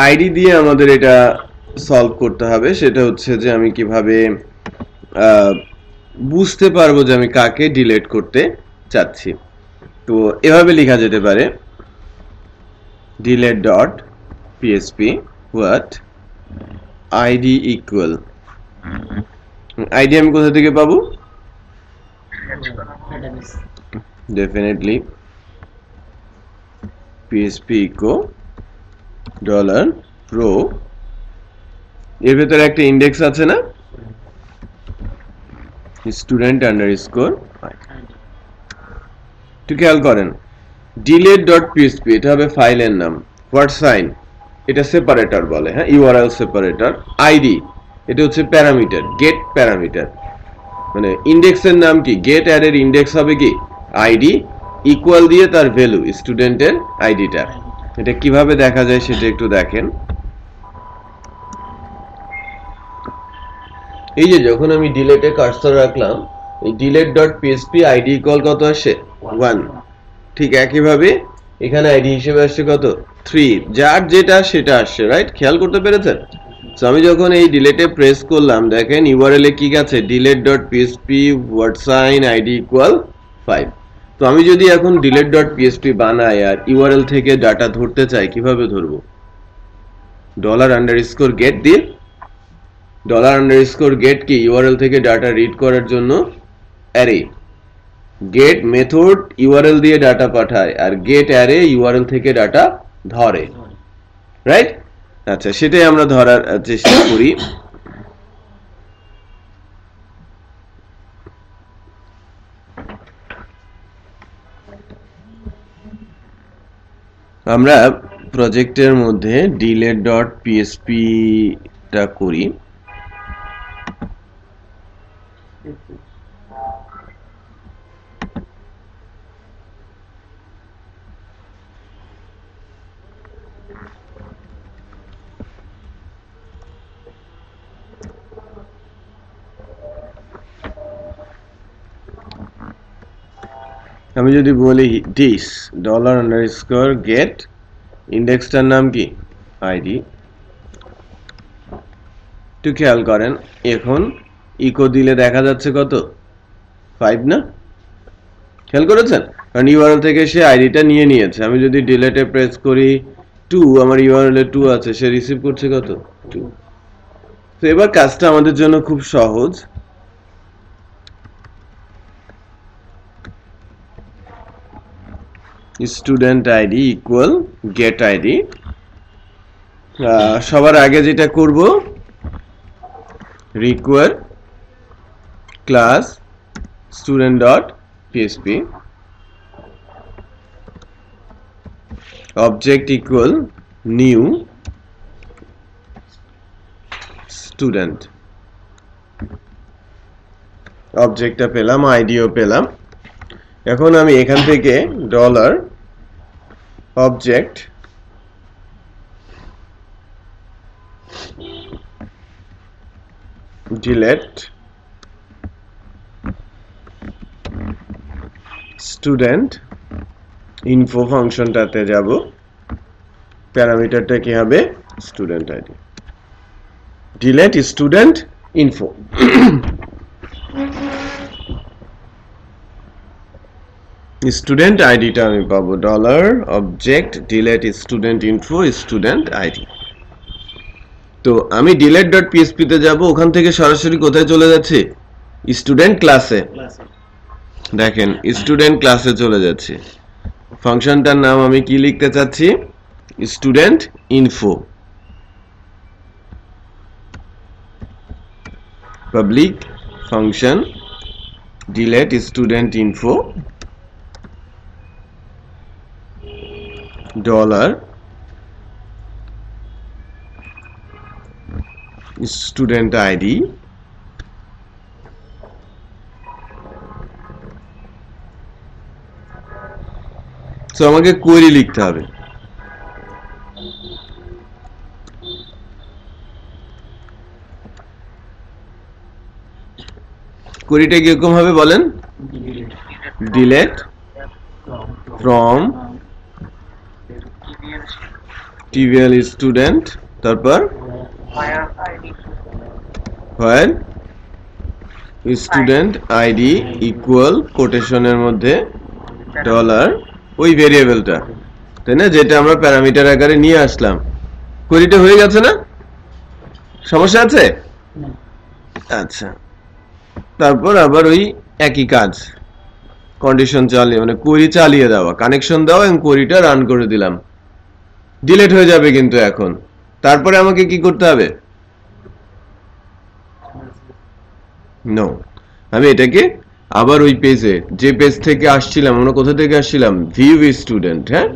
আইডি দিয়ে আমাদের এটা সলভ করতে হবে। সেটা হচ্ছে যে আমি কিভাবে বুঝতে পারবো যে আমি কাকে ডিলিট করতে চাচ্ছি। তো এভাবে লেখা যেতে পারে, delete dot php what id equal, id আমি কোথা থেকে পাবো? ডেফিনেটলি php echo $pro, এর ভেতরে একটা ইন্ডেক্স আছে না, স্টুডেন্ট আন্ডারস্কোর। একটু খেয়াল করেন, delete.php এটা হবে ফাইলের নাম, হোয়াট সাইন এটা সেপারেটর বলে, হ্যাঁ, ইউআরএল সেপারেটর। আইডি এটা হচ্ছে প্যারামিটার, গেট প্যারামিটার, মানে ইন্ডেক্সের নাম কি, গেট অ্যারের ইন্ডেক্স হবে কি আইডি, ইকুয়াল দিয়ে তার ভ্যালু স্টুডেন্টের আইডিটা। এটা কিভাবে দেখা যায় সেটা একটু দেখেন। এই যে যখন আমি ডিলেটে কার্সর রাখলাম, এই delete.php আইডি ইকুয়াল কত আসে? 1। ঠিক একইভাবে এখানে আইডি হিসেবে আসছে কত? 3। যার যেটা সেটা আসছে, রাইট? খেয়াল করতে পেরেছেন? সো আমি যখন এই ডিলেটে প্রেস করলাম, দেখেন ইউআরএল এ কি আছে, delete.php wordsign id equal 5। তো আমি যদি এখন delete.php বানাই আর ইউআরএল থেকে ডাটা ধরতে চাই, কিভাবে ধরবো? $_get দিয়ে, $_get কি ইউআরএল থেকে ডাটা রিড করার জন্য অ্যারে, গেট মেথড ইউআরএল দিয়ে ডাটা পাঠায় আর গেট অ্যারে ইউআরএল থেকে ডাটা ধরে, রাইট? আচ্ছা, সেটাই আমরা ধরার চেষ্টা করি। আমরা প্রজেক্টের মধ্যে delete.php টা করি। আমি যদি বলি this $_get, ইন্ডেক্সটার নাম কি আইডি। একটু খেয়াল করেন, এখন ইকো দিলে দেখা যাচ্ছে কত? 5 না? খেয়াল করেছেন? কারণ ইউআরএল থেকে সে আইডিটা নিয়ে নিয়েছে। আমি যদি ডিলেটে প্রেস করি 2, আমার ইউআরএল এ 2 আছে, সে রিসিভ করছে কত? 2। তো এবার কাজটা আমাদের জন্য খুব সহজ। Student ID equal get ID. সবার আগে যেটা করব, require class student.php object equal new student, অবজেক্টটা পেলাম, আইডিও পেলাম। এখন আমি এখান থেকে $object delete student info ফাংশনটাতে যাব, প্যারামিটারটা কি হবে? Student ID, delete student info। Student আইডিটা আমি পাবো $object delete student info student id। তো আমি delete.php তে যাব, ওখান থেকে সরাসরি কোথায় চলে যাচ্ছে? স্টুডেন্ট ক্লাসে। দেখেন স্টুডেন্ট ক্লাসে চলে যাচ্ছে। ফাংশনটার নাম আমি কি লিখতে চাচ্ছি? Student info. public function delete student info dollar student id so আমাকে কোয়েরি লিখতে হবে কোয়েরিটা কিরকম হবে বলেন delete from tvl student তারপর where student id equal কোটেশনের মধ্যে ডলার ওই ভেরিয়েবলটা তাই না যেটা আমরা প্যারামিটার আকারে নিয়ে আসলাম কোয়েরিটা হয়ে গেছে না সমস্যা আছে আচ্ছা তারপর আবার ওই একই কাজ কন্ডিশন চালিয়ে মানে কোয়েরি চালিয়ে দেওয়া কানেকশন দেওয়া এবং কোয়েরিটা রান করে দিলাম ডিলিট হয়ে যাবে কিন্তু এখন তারপরে আমাকে কি করতে হবে নো আমি এটাকে আবার ওই পেজে যে পেজ থেকে আসছিলাম আমরা কোথা থেকে আসছিলাম ভিউ স্টুডেন্ট হ্যাঁ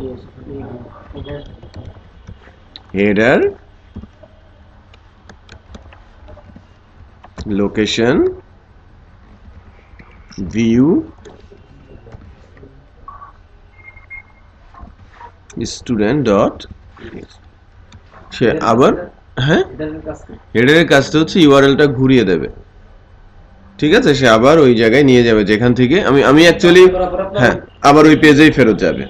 header location view student dot সে আবার হ্যাঁ হেডারের কাজটা হচ্ছে ইউআরএলটা ঘুরিয়ে দেবে ঠিক আছে সে আবার ওই জায়গায় নিয়ে যাবে যেখান থেকে আমি অ্যাকচুয়ালি হ্যাঁ আবার ওই পেজেই ফেরত যাবে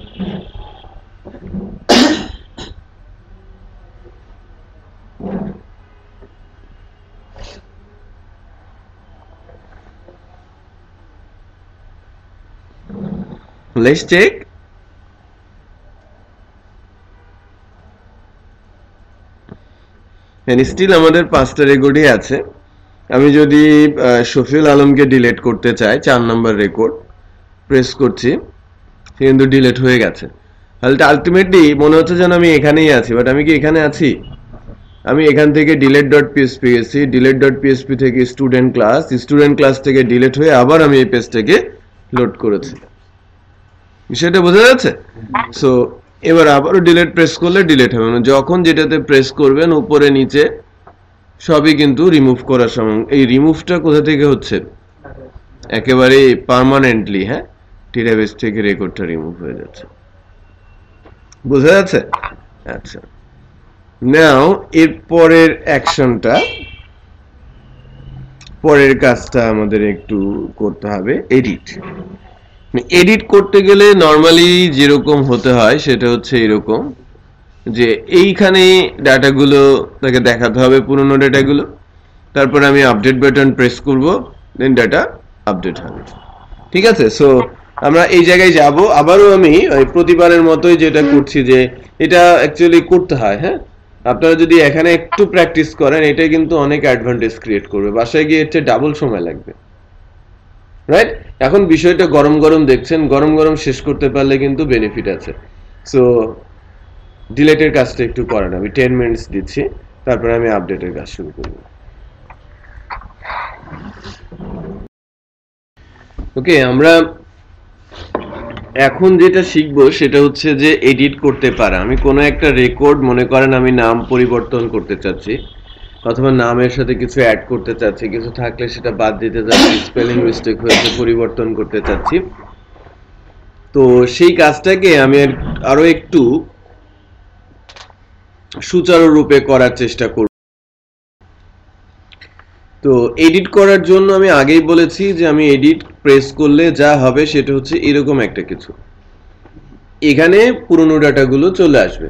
let's check and still আমাদের 5টা রেকর্ডই আছে আমি যদি শফিউল আলমকে ডিলিট করতে চাই 4 নম্বর রেকর্ড প্রেস করছি কিন্তু ডিলিট হয়ে গেছে তাহলে আলটিমেটলি মনে হচ্ছে যেন আমি এখানেই আছি বাট আমি কি এখানে আছি আমি এখান থেকে delete.php গেছি delete.php থেকে স্টুডেন্ট ক্লাস থেকে ডিলিট হয়ে আবার আমি এই পেজটাকে লোড করেছি বিষয়টা বোঝা যাচ্ছে সো এবার আবারও ডিলিট প্রেস করলে ডিলিট হবে না যখন যেটাতে প্রেস করবেন উপরে নিচে সবই কিন্তু রিমুভ করার সময় এই রিমুভটা কোথা থেকে হচ্ছে একেবারে পার্মানেন্টলি হ্যাঁ ডেটাবেস থেকে রেকর্ডটা রিমুভ হয়ে যাচ্ছে বোঝা যাচ্ছে আচ্ছা নাও এর পরের অ্যাকশনটা পরের কাজটা আমাদের একটু করতে হবে এডিট করতে গেলে নরমালি যেরকম হতে হয় সেটা হচ্ছে এরকম যে এইখানে ডাটাগুলো তাকে দেখাতে হবে পুরনো ডাটাগুলো তারপর আমি আপডেট বাটন প্রেস করব দেন ডাটা আপডেট হবে ঠিক আছে সো আমরা এই জায়গায় যাব আবারও আমি ওই প্রতিবারের মতোই যেটা করছি যে এটা অ্যাকচুয়ালি করতে হয় হ্যাঁ আপনারা যদি এখানে একটু প্র্যাকটিস করেন এটা কিন্তু অনেক অ্যাডভান্টেজ ক্রিয়েট করবে বাসায় গিয়ে এর ডাবল সময় লাগবে রাইট এখন বিষয়টা গরম গরম দেখছেন গরম গরম শেষ করতে পারলে কিন্তু বেনিফিট আছে সো ডিলিটের কাজটা একটু করেন আমি 10 মিনিটস দিচ্ছি তারপরে আমি আপডেটের কাজ শুরু করব ওকে আমরা এখন যেটা শিখবো সেটা হচ্ছে যে এডিট করতে পারা আমি কোনো একটা রেকর্ড মনে করেন আমি নাম পরিবর্তন করতে চাচ্ছি অথবা নামের সাথে কিছু অ্যাড করতে চাচ্ছি কিছু থাকলে সেটা বাদ দিতে চাচ্ছি স্পেলিং মিস্টেক হয়েছে পরিবর্তন করতে চাচ্ছি তো সেই কাজটাকে আমি আরো একটু সুচারু রূপে করার চেষ্টা করব তো এডিট করার জন্য আমি আগেই বলেছি যে আমি এডিট প্রেস করলে যা হবে সেটা হচ্ছে এরকম একটা কিছু এখানে পুরনো ডাটাগুলো চলে আসবে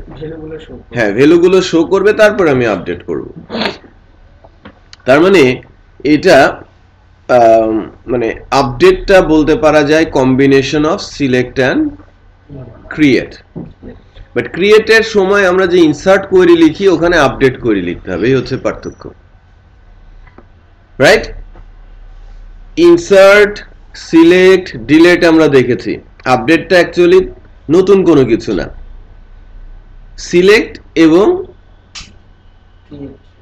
হ্যাঁ ভ্যালুগুলো শো করবে তারপর আমি আপডেট করব তার মানে এটা মানে আপডেটটা বলতে পারা যায় combination of select and create but ক্রিয়েটের সময় আমরা যে ইনসার্ট কোয়েরি লিখি ওখানে আপডেট কোয়েরি লিখতে হবে এই হচ্ছে পার্থক্য রাইট ইনসার্ট সিলেক্ট ডিলিট আমরা দেখেছি আপডেটটা অ্যাকচুয়ালি নতুন কোনো কিছু না সিলেক্ট এবং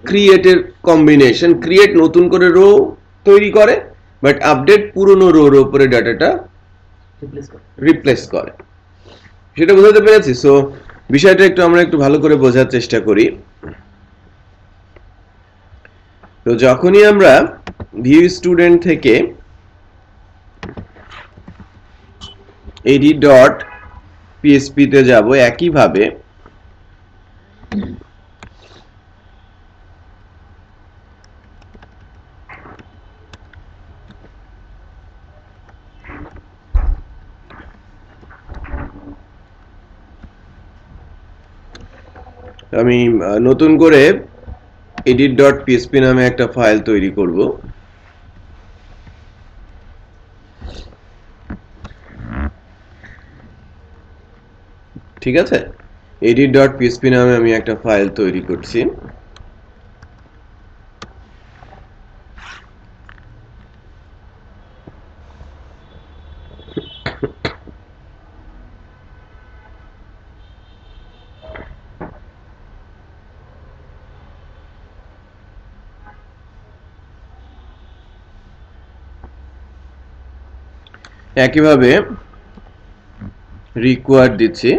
ক্রিয়েটের কম্বিনেশন ক্রিয়েট নতুন করে রো তৈরি করে, বাট আপডেট পুরনো রোর উপরে ডাটাটা রিপ্লেস করে। সেটা বোঝাতে পেরেছি? সো বিষয়টা আমরা একটু ভালো করে বোঝার চেষ্টা করি। তো যখনই আমরা ভিউ স্টুডেন্ট থেকে edit.php তে যাব, একইভাবে আমি নতুন করে edit.php নামে একটা ফাইল তৈরি করব। ঠিক আছে, edit.php নামে আমি একটা ফাইল তৈরি করছি। একইভাবে রিকোয়ার্ড দিচ্ছি,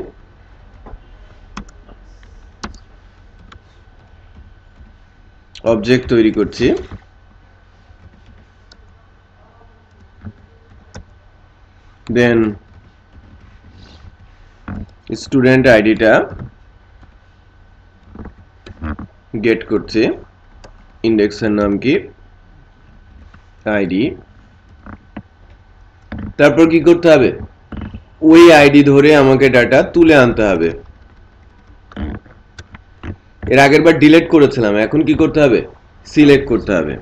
অবজেক্ট তৈরি করছি, দেন স্টুডেন্ট আইডিটা গেট করছি, ইন্ডেক্সের নাম কি আইডি। তারপর কি করতে হবে, ওই আইডি ধরে আমাকে ডাটা তুলে আনতে হবে। এর আগের বার ডিলিট করেছিলাম, এখন কি করতে হবে, সিলেক্ট করতে হবে।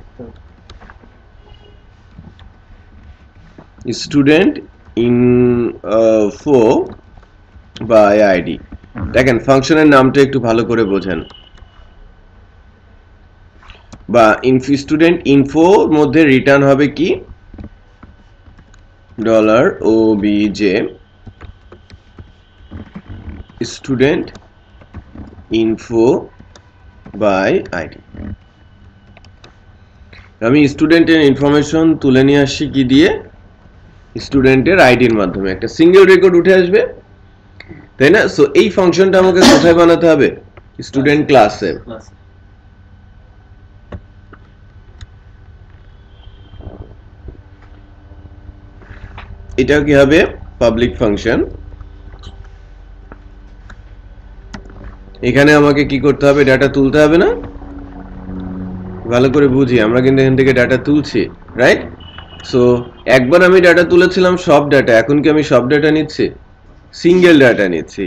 Student info by ID. দেখেন ফাংশনের নামটা একটু ভালো করে বোঝেন। বা স্টুডেন্ট ইনফো মধ্যে রিটার্ন হবে কি $obj student info by ID. আমি স্টুডেন্টের ইনফরমেশন তুলে নিয়ে আসছি কি দিয়ে, স্টুডেন্টের আইডির মাধ্যমে একটা সিঙ্গেল রেকর্ড উঠে আসবে, তাই না? সো এই ফাংশনটা আমাকে কোথায় বানাতে হবে, স্টুডেন্ট ক্লাসে। এটা কি হবে, পাবলিক ফাংশন। এখানে আমাকে কি করতে হবে, ডাটা তুলতে হবে না? ভালো করে বুঝি, আমরা কিন্তু এখান থেকে ডাটা তুলছি, রাইট? সো একবার আমি ডাটা তুলেছিলাম সব ডাটা, এখন কি আমি সব ডাটা নিচ্ছি, সিঙ্গেল ডাটা নিচ্ছি।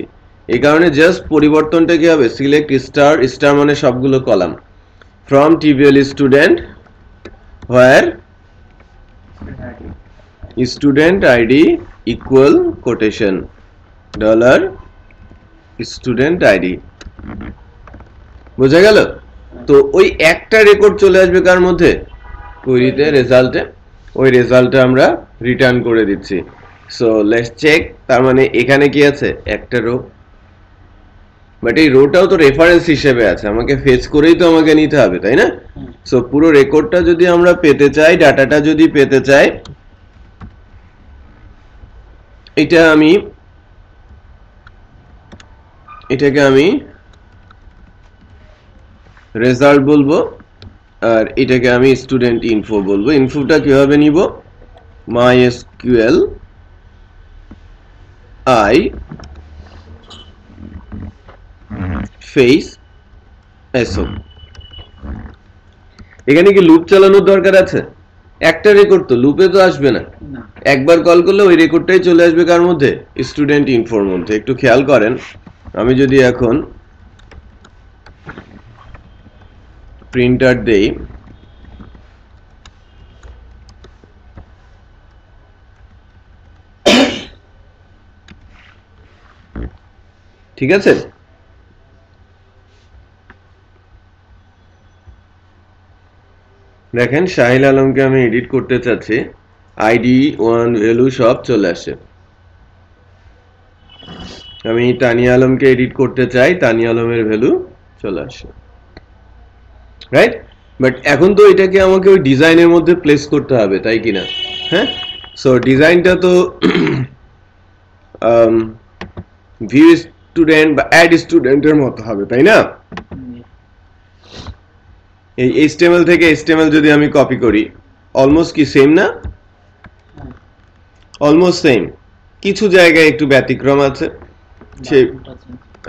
এই কারণে জাস্ট পরিবর্তনটা কি হবে, সিলেক্ট স্টার, স্টার মানে সবগুলো column, from TVL student where student ID equal quotation $student ID. বোঝা গেল? তো ওই একটা রেকর্ড চলে আসবে কার মধ্যে, কোয়েরিতে, রেজাল্টে। ওই রেজাল্টটা আমরা রিটার্ন করে দিচ্ছি। So let's check. তার মানে এখানে কি আছে, একটা রো, বাট এই রোটাও তো রেফারেন্স হিসেবে আছে, আমাকে ফেচ করেই তো আমাকে নিতে হবে, তাই না? সো পুরো রেকর্ডটা যদি আমরা পেতে চাই, ডাটাটা যদি পেতে চাই, এটাকে আমি রেজাল্ট বলবো, আর এটাকে আমি স্টুডেন্ট ইনফো বলবো। ইনফোটা কিভাবে নিব, MySQL I face SO। এখানে কি লুপ চালানোর দরকার আছে? একটা রেকর্ড তো, লুপে তো আসবে না, একবার কল করলে ওই রেকর্ডটাই চলে আসবে কার মধ্যে, স্টুডেন্ট ইনফোর মধ্যে। একটু খেয়াল করেন, আমি যদি এখন প্রিন্টার দেই, ঠিক আছে? দেখেন শাহিল আলমকে আমি এডিট করতে চাচ্ছি, আইডি 1 ভ্যালু সব চলে আসে। আমি তানিয়া আলমকে এডিট করতে চাই, তানিয়া আলমের ভ্যালু চলে আসে, রাইট? বাট এখন তো এটাকে আমাকে ওই ডিজাইনের মধ্যে প্লেস করতে হবে, তাই কিনা? হ্যাঁ, সো ডিজাইনটা তো ভিউ স্টুডেন্ট বা অ্যাড স্টুডেন্টের মতো হবে, তাই না? এই HTML থেকে HTML যদি আমি কপি করি, অলমোস্ট কি সেম না? অলমোস্ট সেম, কিছু জায়গায় একটু ব্যতিক্রম আছে। সেই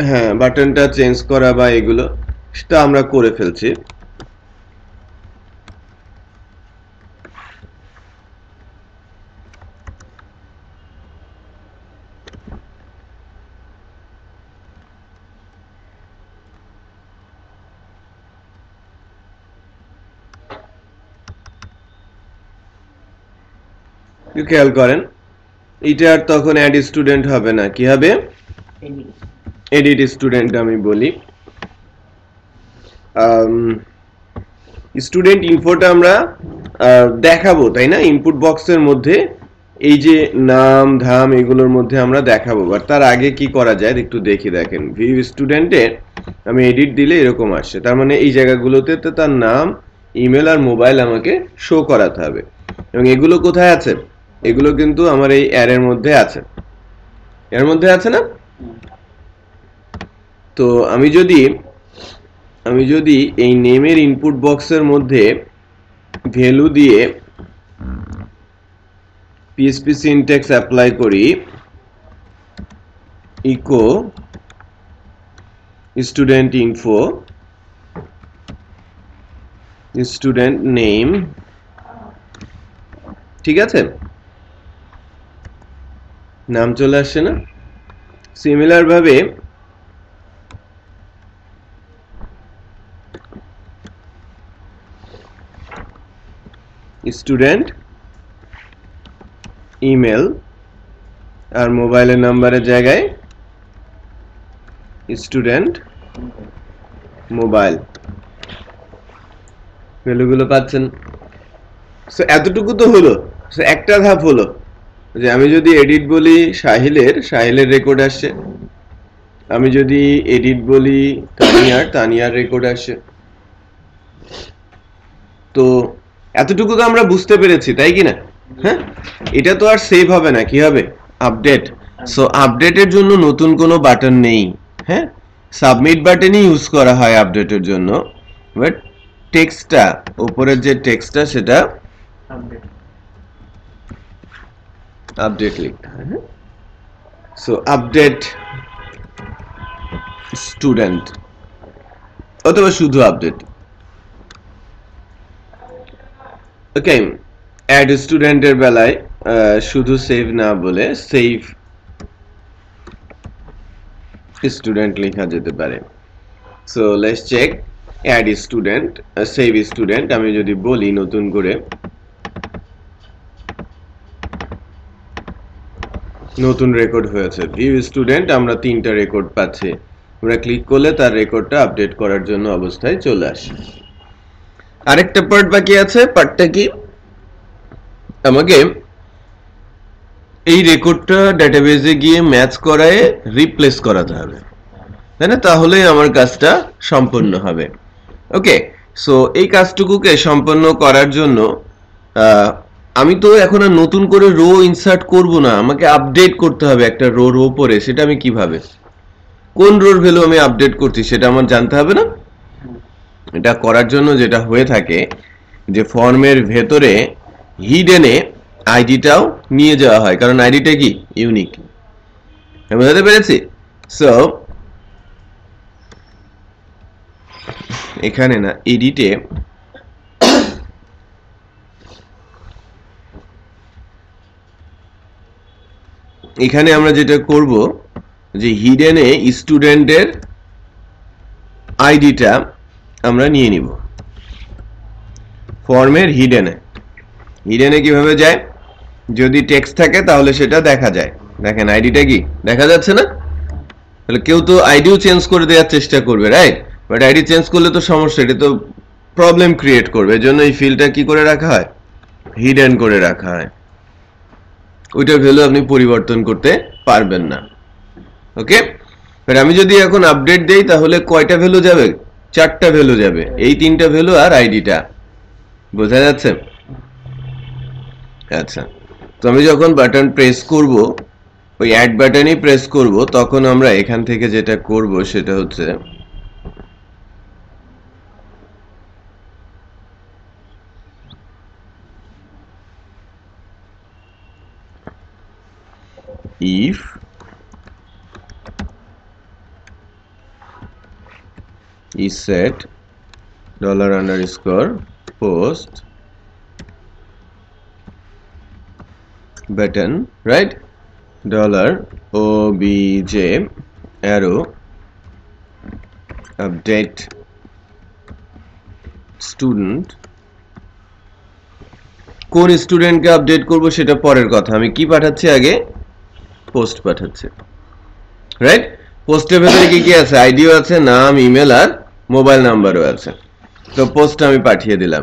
হ্যাঁ, বাটনটা চেঞ্জ করা বা এগুলো সেটা আমরা করে ফেলছি। খেয়াল করেন, এটা আর তখন অ্যাড স্টুডেন্ট হবে না, কি হবে? এডিট স্টুডেন্ট আমি বলি। স্টুডেন্ট ইনফোটা আমরা দেখাবো, তাই না? ইনপুট বক্সের মধ্যে এই যে নাম ধাম এগুলোর মধ্যে আমরা দেখাবো। বাট তার আগে কি করা যায় একটু দেখি। দেখেন, ভিউ স্টুডেন্টে আমি এডিট দিলে এরকম আসছে, তার মানে এই জায়গাগুলোতে তো তার নাম, ইমেল আর মোবাইল আমাকে শো করাতে হবে। এবং এগুলো কোথায় আছে? এগুলো কিন্তু আমার এই অ্যারের মধ্যে আছে, এর মধ্যে আছে না? তো আমি যদি এই নেমের ইনপুট বক্সের মধ্যে ভ্যালু দিয়ে PHP সিনট্যাক্স অ্যাপ্লাই করি, echo student info student name, ঠিক আছে? নাম চলে আসছে না? সিমিলার ভাবে স্টুডেন্ট ইমেল আর মোবাইলের নাম্বারের জায়গায় স্টুডেন্ট মোবাইল, ভ্যালুগুলো পাচ্ছেন। সো এতটুকু তো হলো। সো একটা ধাপ হলো যে আমি যদি এডিট বলি সাহিলের রেকর্ড আসছে, আমি যদি এডিট বলি তানিয়ার রেকর্ড আসছে। তো এতটুকু তো আমরা বুঝতে পেরেছি, তাই কি না? হ্যাঁ, এটা তো আর সেভ হবে না, কি হবে? আপডেট। সো আপডেটের জন্য নতুন কোনো বাটন নেই। হ্যাঁ, সাবমিট বাটনই ইউজ করা হয় আপডেটের জন্য। বাট টেক্সটটা, উপরের যে টেক্সটটা সেটা আপডেট লিখতে হয়। সো আপডেট স্টুডেন্ট অথবা শুধু আপডেট। ওকে, অ্যাড স্টুডেন্টের বেলায় শুধু সেভ না বলে সেভ স্টুডেন্ট লেখা যেতে পারে। So let's check add student, save student. আমি যদি বলি নতুন করে নতুন রেকর্ড হয়েছে, ভিউ স্টুডেন্ট, আমরা 3টা রেকর্ড পাচ্ছি। আমরা ক্লিক করলে তার রেকর্ডটা আপডেট করার জন্য অবস্থায় চলে আসে। আরেকটা পার্ট বাকি আছে। পার্টটা কি? আমাকে এই রেকর্ডটা ডেটাবেজে গিয়ে ম্যাচ করায় রিপ্লেস করাতে হবে, তাই না? তাহলেই আমার কাজটা সম্পূর্ণ হবে। ওকে, সো এই কাজটুকুকে সম্পন্ন করার জন্য আমি তো এখন আর নতুন করে রো ইনসার্ট করব না, আমাকে আপডেট করতে হবে একটা রোর উপরে। সেটা আমি কিভাবে, কোন রোর ভ্যালু আমি আপডেট করছি সেটা আমার জানতে হবে না? এটা করার জন্য যেটা হয়ে থাকে যে ফর্মের ভেতরে হিডেনে আইডিটাও নিয়ে যাওয়া হয়, কারণ আইডিটা কি? ইউনিক। বুঝতে পেরেছি? সো এখানে না, এডিটে এখানে আমরা যেটা করব যে হিডেনে স্টুডেন্টের আইডিটা আমরা নিয়ে নিব ফর্মের হিডেনে। হিডেনে কিভাবে যায়? যদি টেক্সট থাকে তাহলে সেটা দেখা যায়। দেখেন আইডিটা কি দেখা যাচ্ছে না? তাহলে কেউ তো আইডিও চেঞ্জ করে দেওয়ার চেষ্টা করবে, রাইট? বাট আইডি চেঞ্জ করলে তো সমস্যা, এটা তো প্রবলেম ক্রিয়েট করবে। এজন্য এই ফিল্ডটা কি করে রাখা হয়? হিডেন করে রাখা হয়। ওইটার ভ্যালু আপনি পরিবর্তন করতে পারবেন না। ওকে, আমি যদি এখন আপডেট দেই তাহলে কয়টা ভ্যালু যাবে? চারটা ভ্যালু যাবে, এই তিনটা ভ্যালু আর আইডিটা। বোঝা যাচ্ছে? আচ্ছা, তো আমি যখন বাটন প্রেস করব, ওই অ্যাড বাটনই প্রেস করব, তখন আমরা এখান থেকে যেটা করব সেটা হচ্ছে if is set $_post button, right, $obj arrow update student। কোন স্টুডেন্টকে আপডেট করব সেটা পরের কথা, আমি কি পাঠাচ্ছি আগে? পোস্ট পাঠাচ্ছি, রাইট? পোস্টের ভেতরে কি কি আছে? আইডিও আছে, নাম, ইমেল আর মোবাইল নাম্বারও আছে। তো পোস্ট আমি পাঠিয়ে দিলাম।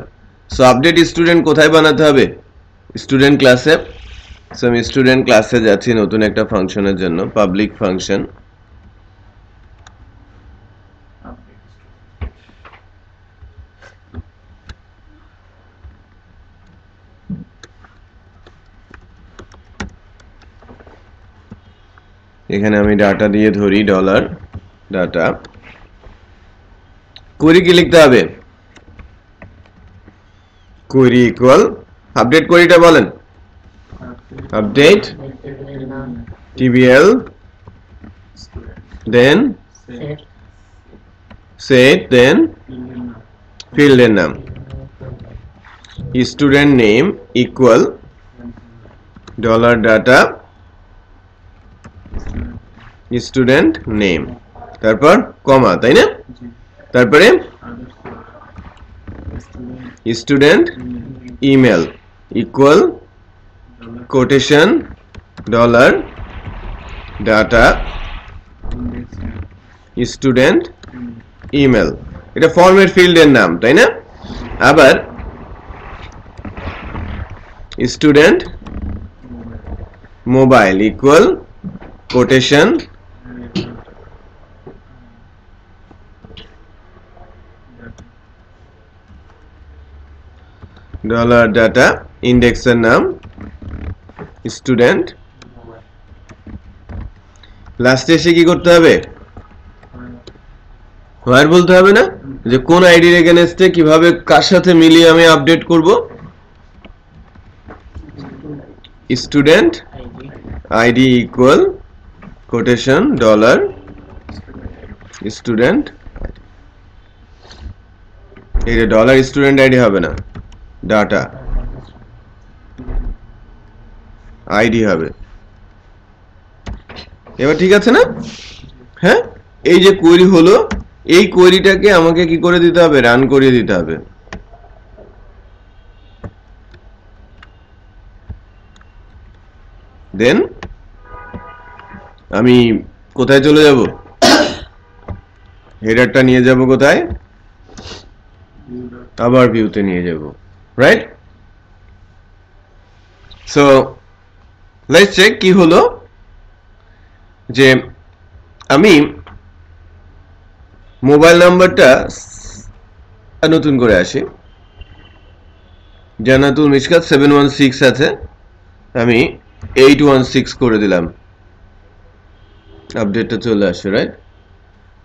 সো আপডেট স্টুডেন্ট কোথায় বানাতে হবে? স্টুডেন্ট ক্লাসে। সো আমি স্টুডেন্ট ক্লাসে যাচ্ছি নতুন একটা ফাংশনের জন্য, পাবলিক ফাংশন। এখানে আমি ডাটা দিয়ে ধরি $ডাটা। কোয়েরি কি লিখতে হবে? কোয়েরি ইকুয়াল আপডেট কোয়েরিটা বলেন। আপডেট tbl then set then field এর নাম, student name equal $data student name, তারপর কমা, তাই না? তারপরে student email equal quotation $data student email. এটা ফর্মের ফিল্ডের নাম, তাই না? আবার student mobile equal quotation $data ইন্ডেক্সের নাম স্টুডেন্ট। লাস্টে এসে কি করতে হবে? হোয়ার বলতে হবে না, যে কোন আইডির এগেইনস্টে কিভাবে কার সাথে মিলিয়ে আমি আপডেট করব? Student ID equal quotation $student. এটা $স্টুডেন্ট আইডি হবে না, ডাটা আইডি হবে। এবার ঠিক আছে না? হ্যাঁ, এই যে কোয়েরি হলো, এই কোয়েরিটাকে আমাকে কি করে দিতে হবে? রান করিয়ে দিতে হবে। দেন আমি কোথায় চলে যাব? হেডারটা নিয়ে যাব কোথায়? আবার ভিউতে নিয়ে যাব, রাইট? সো লেটস চেক কি হলো, যে আমি মোবাইল নাম্বারটা নতুন করে আসি, জান্নাতুল মিশকাত 716 আছে, আমি 816 করে দিলাম, আপডেটটা চলে আসে, রাইট?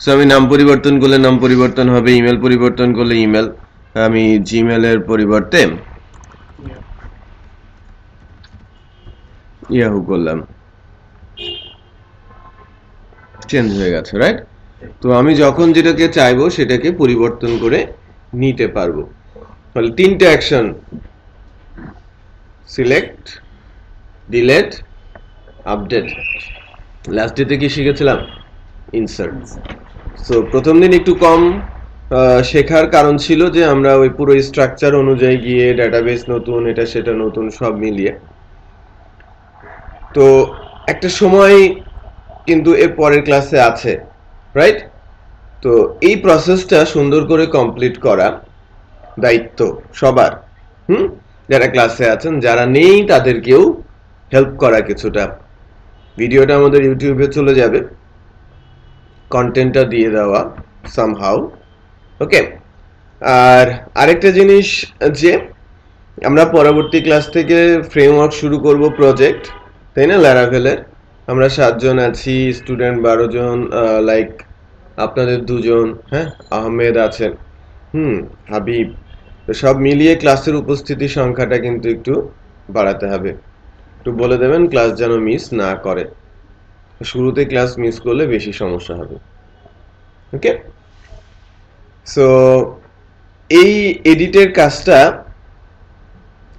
সো আমি নাম পরিবর্তন করলে নাম পরিবর্তন হবে, ইমেল পরিবর্তন করলে ইমেল, আমি জিমেলের পরিবর্তে ইয়াহু করলাম, চেঞ্জ হয়ে গেছে, রাইট? তো আমি যখন যেটাকে চাইবো সেটাকে পরিবর্তন করে নিতে পারবো। তাহলে তিনটা action, select, delete, update. Last ডেতে কি শিখেছিলাম? ইনসার্ট। সো প্রথম দিন একটু কম শেখার কারণ ছিল যে আমরা ওই পুরো স্ট্রাকচার অনুযায়ী গিয়ে ডাটাবেস নতুন, এটা সেটা নতুন, সব মিলিয়ে। তো একটা সময় কিন্তু এর পরের ক্লাসে আছে, রাইট? তো এই প্রসেসটা সুন্দর করে কমপ্লিট করা দায়িত্ব সবার, যারা ক্লাসে আছেন, যারা নেই তাদেরকেও হেল্প করা কিছুটা। ভিডিওটা আমাদের ইউটিউবে চলে যাবে, কন্টেন্টটা দিয়ে দেওয়া সামহাউ, ওকে, আর আরেকটা জিনিস যে আমরা পরবর্তী ক্লাস থেকে ফ্রেমওয়ার্ক শুরু করব প্রজেক্ট, তাই না? ল্যারাভেলের আমরা 7 জন আছি, স্টুডেন্ট 12 জন, লাইক আপনাদের 2 জন, হ্যাঁ, আহমেদ আছেন, হাবিব, তো সব মিলিয়ে ক্লাসের উপস্থিতি সংখ্যাটা কিন্তু একটু বাড়াতে হবে। একটু বলে দেবেন ক্লাস যেন মিস না করে, শুরুতে ক্লাস মিস করলে বেশি সমস্যা হবে। ওকে, সো এই এডিটের কাজটা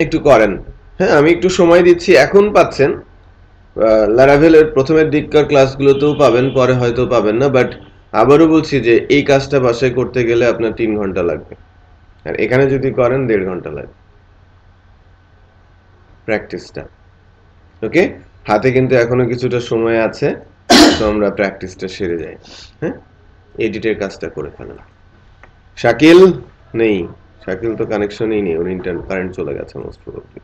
একটু করেন। হ্যাঁ, আমি একটু সময় দিচ্ছি, এখন পাচ্ছেন ল্যারাভেলের প্রথমের দিককার ক্লাসগুলোতেও পাবেন, পরে হয়তো পাবেন না, বাট আবারও বলছি যে এই কাজটা বাসায় করতে গেলে আপনার 3 ঘন্টা লাগবে, আর এখানে যদি করেন 1.5 ঘন্টা লাগবে প্র্যাকটিসটা। ওকে, হাতে কিন্তু এখনো কিছুটা সময় আছে, তো আমরা প্র্যাকটিসটা সেরে যাই। হ্যাঁ, এডিটের কাজটা করে ফেলেন। শাকিল নেই, শাকিল তো কানেকশনই নেই, ওর ইন্টারনেট কারেন্ট চলে গেছে মোস্ট প্রবাবলি।